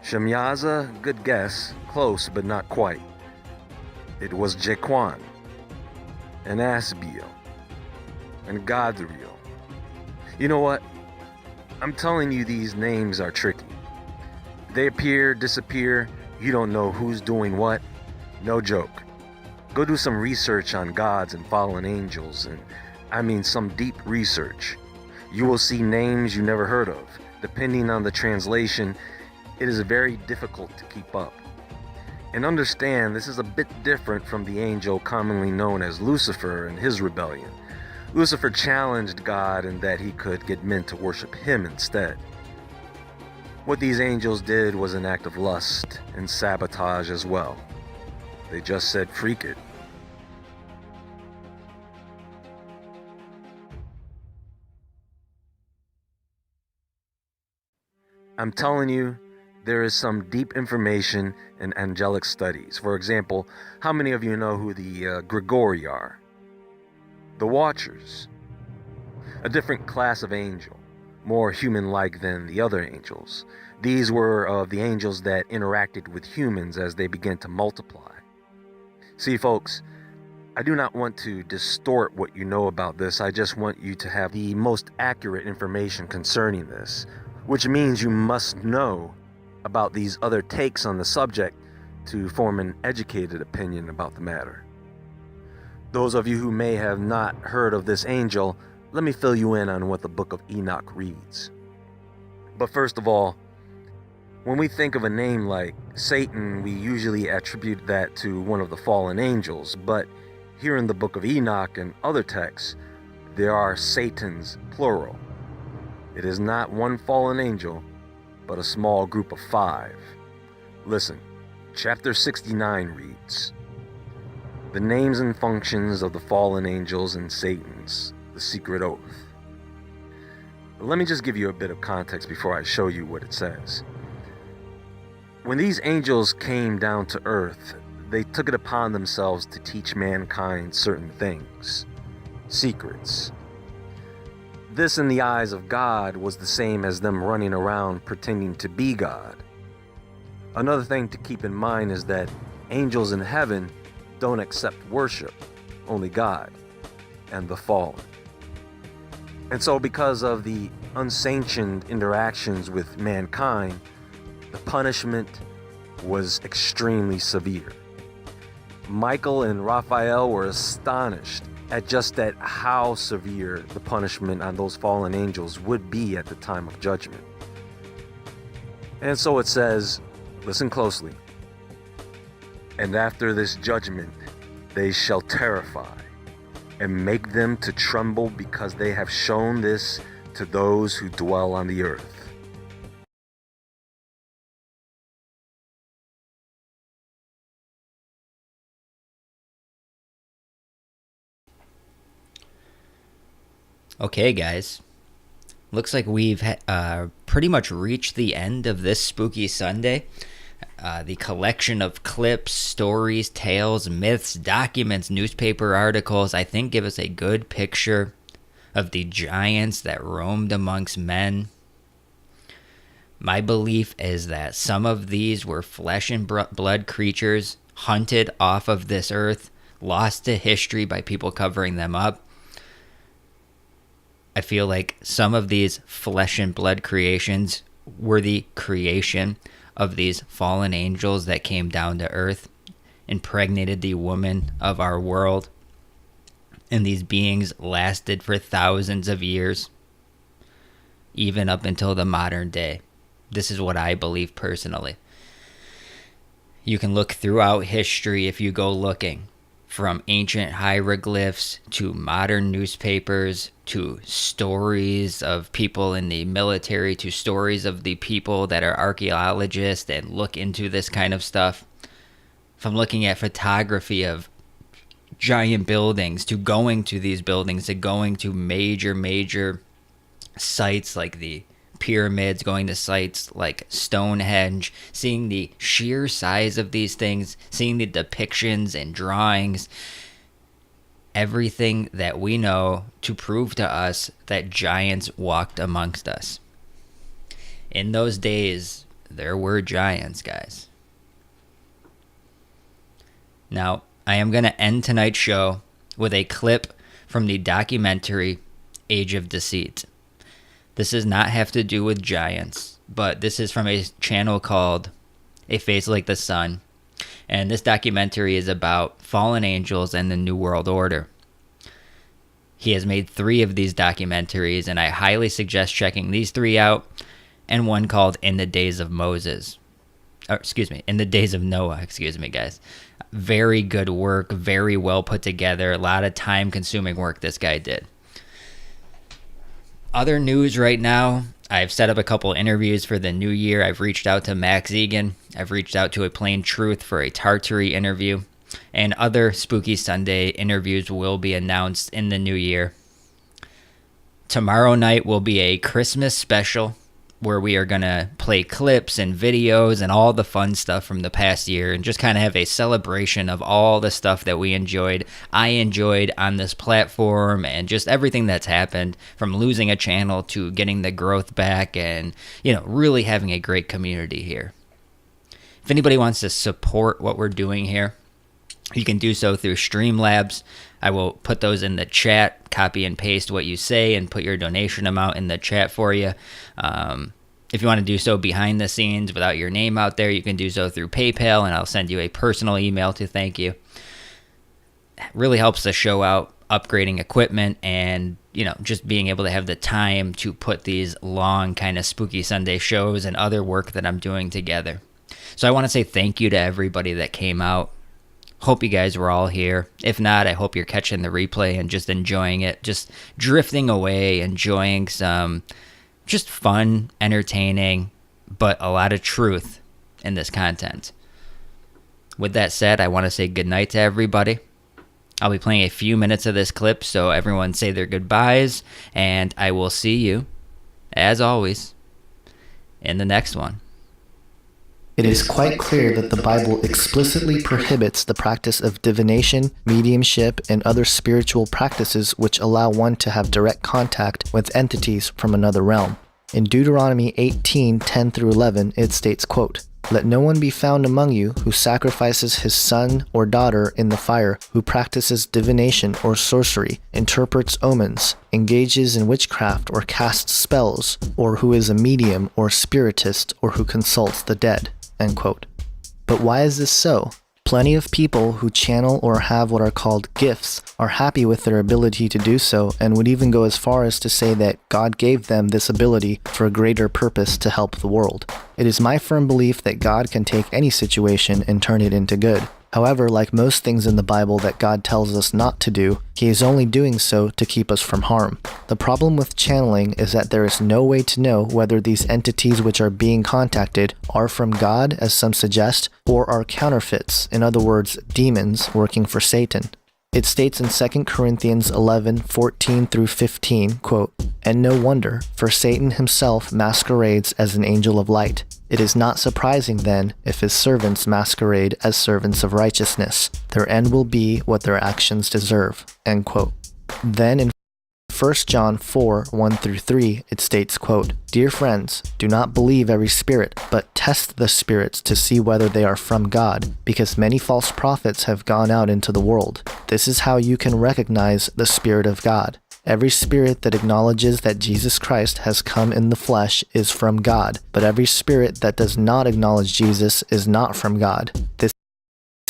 Shemyaza, good guess, close but not quite. It was Jaquan, and Asbiel, and Gadriel. You know what? I'm telling you, these names are tricky. They appear, disappear, you don't know who's doing what. No joke. Go do some research on gods and fallen angels, and I mean some deep research. You will see names you never heard of. Depending on the translation, it is very difficult to keep up. And understand, this is a bit different from the angel commonly known as Lucifer and his rebellion. Lucifer challenged God in that he could get men to worship him instead. What these angels did was an act of lust and sabotage as well. They just said, freak it. I'm telling you, there is some deep information in angelic studies. For example, how many of you know who the Grigori are? The Watchers. A different class of angel, more human-like than the other angels. These were of the angels that interacted with humans as they began to multiply. See, folks, I do not want to distort what you know about this. I just want you to have the most accurate information concerning this, which means you must know about these other takes on the subject to form an educated opinion about the matter. Those of you who may have not heard of this angel, let me fill you in on what the book of Enoch reads. But first of all, when we think of a name like Satan, we usually attribute that to one of the fallen angels, but here in the book of Enoch and other texts, there are Satans, plural. It is not one fallen angel, but a small group of 5. Listen, chapter 69 reads, "The names and functions of the fallen angels and Satan's, the secret oath." Let me just give you a bit of context before I show you what it says. When these angels came down to earth, they took it upon themselves to teach mankind certain things, secrets. This, in the eyes of God, was the same as them running around pretending to be God. Another thing to keep in mind is that angels in heaven don't accept worship, only God and the fallen. And so because of the unsanctioned interactions with mankind, the punishment was extremely severe. Michael and Raphael were astonished at how severe the punishment on those fallen angels would be at the time of judgment. And so it says, listen closely, "And after this judgment they shall terrify and make them to tremble because they have shown this to those who dwell on the earth." Okay, guys. Looks like we've pretty much reached the end of this spooky Sunday. The collection of clips, stories, tales, myths, documents, newspaper articles, I think give us a good picture of the giants that roamed amongst men. My belief is that some of these were flesh and blood creatures hunted off of this earth, lost to history by people covering them up. I feel like some of these flesh and blood creations were the creation of these fallen angels that came down to earth, impregnated the woman of our world, and these beings lasted for thousands of years, even up until the modern day. This is what I believe personally. You can look throughout history if you go looking, from ancient hieroglyphs to modern newspapers to stories of people in the military to stories of the people that are archaeologists and look into this kind of stuff. From looking at photography of giant buildings to going to these buildings to going to major sites like the pyramids, going to sites like Stonehenge, seeing the sheer size of these things, seeing the depictions and drawings, everything that we know to prove to us that giants walked amongst us. In those days, there were giants, guys. Now, I am going to end tonight's show with a clip from the documentary Age of Deceit. This does not have to do with giants, but this is from a channel called A Face Like the Sun. And this documentary is about fallen angels and the New World Order. He has made 3 of these documentaries, and I highly suggest checking these 3 out, and one called In the Days of In the Days of Noah, guys. Very good work, very well put together, a lot of time-consuming work this guy did. Other news right now, I've set up a couple interviews for the new year. I've reached out to Max Egan. I've reached out to A Plain Truth for a Tartary interview. And other Spooky Sunday interviews will be announced in the new year. Tomorrow night will be a Christmas special where we are going to play clips and videos and all the fun stuff from the past year and just kind of have a celebration of all the stuff that I enjoyed on this platform, and just everything that's happened from losing a channel to getting the growth back and, really having a great community here. If anybody wants to support what we're doing here, you can do so through Streamlabs. I will put those in the chat, copy and paste what you say, and put your donation amount in the chat for you. If you want to do so behind the scenes without your name out there, you can do so through PayPal, and I'll send you a personal email to thank you. It really helps the show out, upgrading equipment, and just being able to have the time to put these long kind of Spooky Sunday shows and other work that I'm doing together. So I want to say thank you to everybody that came out. Hope you guys were all here. If not, I hope you're catching the replay and just enjoying it, just drifting away, enjoying some just fun, entertaining, but a lot of truth in this content. With that said, I want to say goodnight to everybody. I'll be playing a few minutes of this clip, so everyone say their goodbyes, and I will see you, as always, in the next one. It is quite clear that the Bible explicitly prohibits the practice of divination, mediumship, and other spiritual practices which allow one to have direct contact with entities from another realm. In Deuteronomy 18:10-11, it states, quote, "Let no one be found among you who sacrifices his son or daughter in the fire, who practices divination or sorcery, interprets omens, engages in witchcraft or casts spells, or who is a medium or spiritist, or who consults the dead." End quote. But why is this so? Plenty of people who channel or have what are called gifts are happy with their ability to do so, and would even go as far as to say that God gave them this ability for a greater purpose to help the world. It is my firm belief that God can take any situation and turn it into good. However, like most things in the Bible that God tells us not to do, He is only doing so to keep us from harm. The problem with channeling is that there is no way to know whether these entities which are being contacted are from God, as some suggest, or are counterfeits, in other words, demons working for Satan. It states in 2 Corinthians 11:14-15, quote, "And no wonder, for Satan himself masquerades as an angel of light. It is not surprising, then, if his servants masquerade as servants of righteousness. Their end will be what their actions deserve." End quote. Then in 1 John 4:1-3, it states, quote, "Dear friends, do not believe every spirit, but test the spirits to see whether they are from God, because many false prophets have gone out into the world. This is how you can recognize the Spirit of God. Every spirit that acknowledges that Jesus Christ has come in the flesh is from God, but every spirit that does not acknowledge Jesus is not from God. This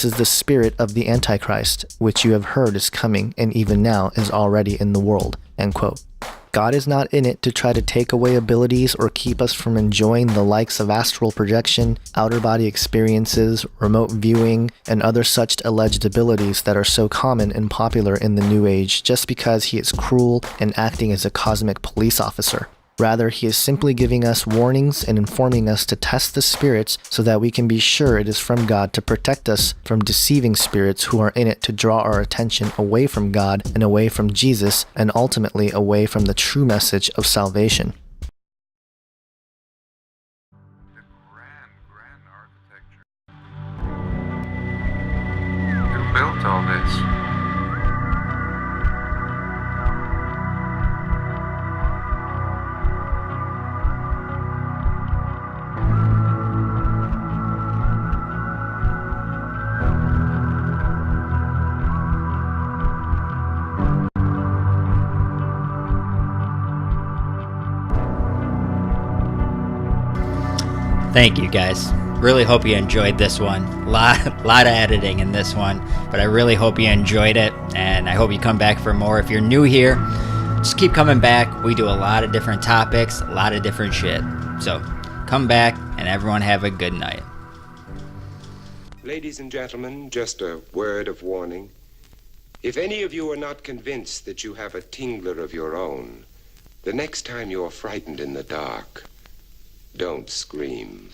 is the spirit of the Antichrist, which you have heard is coming and even now is already in the world." End quote. God is not in it to try to take away abilities or keep us from enjoying the likes of astral projection, outer body experiences, remote viewing, and other such alleged abilities that are so common and popular in the New Age just because He is cruel and acting as a cosmic police officer. Rather, He is simply giving us warnings and informing us to test the spirits so that we can be sure it is from God to protect us from deceiving spirits who are in it to draw our attention away from God and away from Jesus, and ultimately away from the true message of salvation. Who built all this? Thank you, guys. Really hope you enjoyed this one. Lot of editing in this one, but I really hope you enjoyed it, and I hope you come back for more. If you're new here, just keep coming back. We do a lot of different topics, a lot of different shit. So come back, and everyone have a good night. Ladies and gentlemen, just a word of warning. If any of you are not convinced that you have a tingler of your own, the next time you're frightened in the dark, don't scream.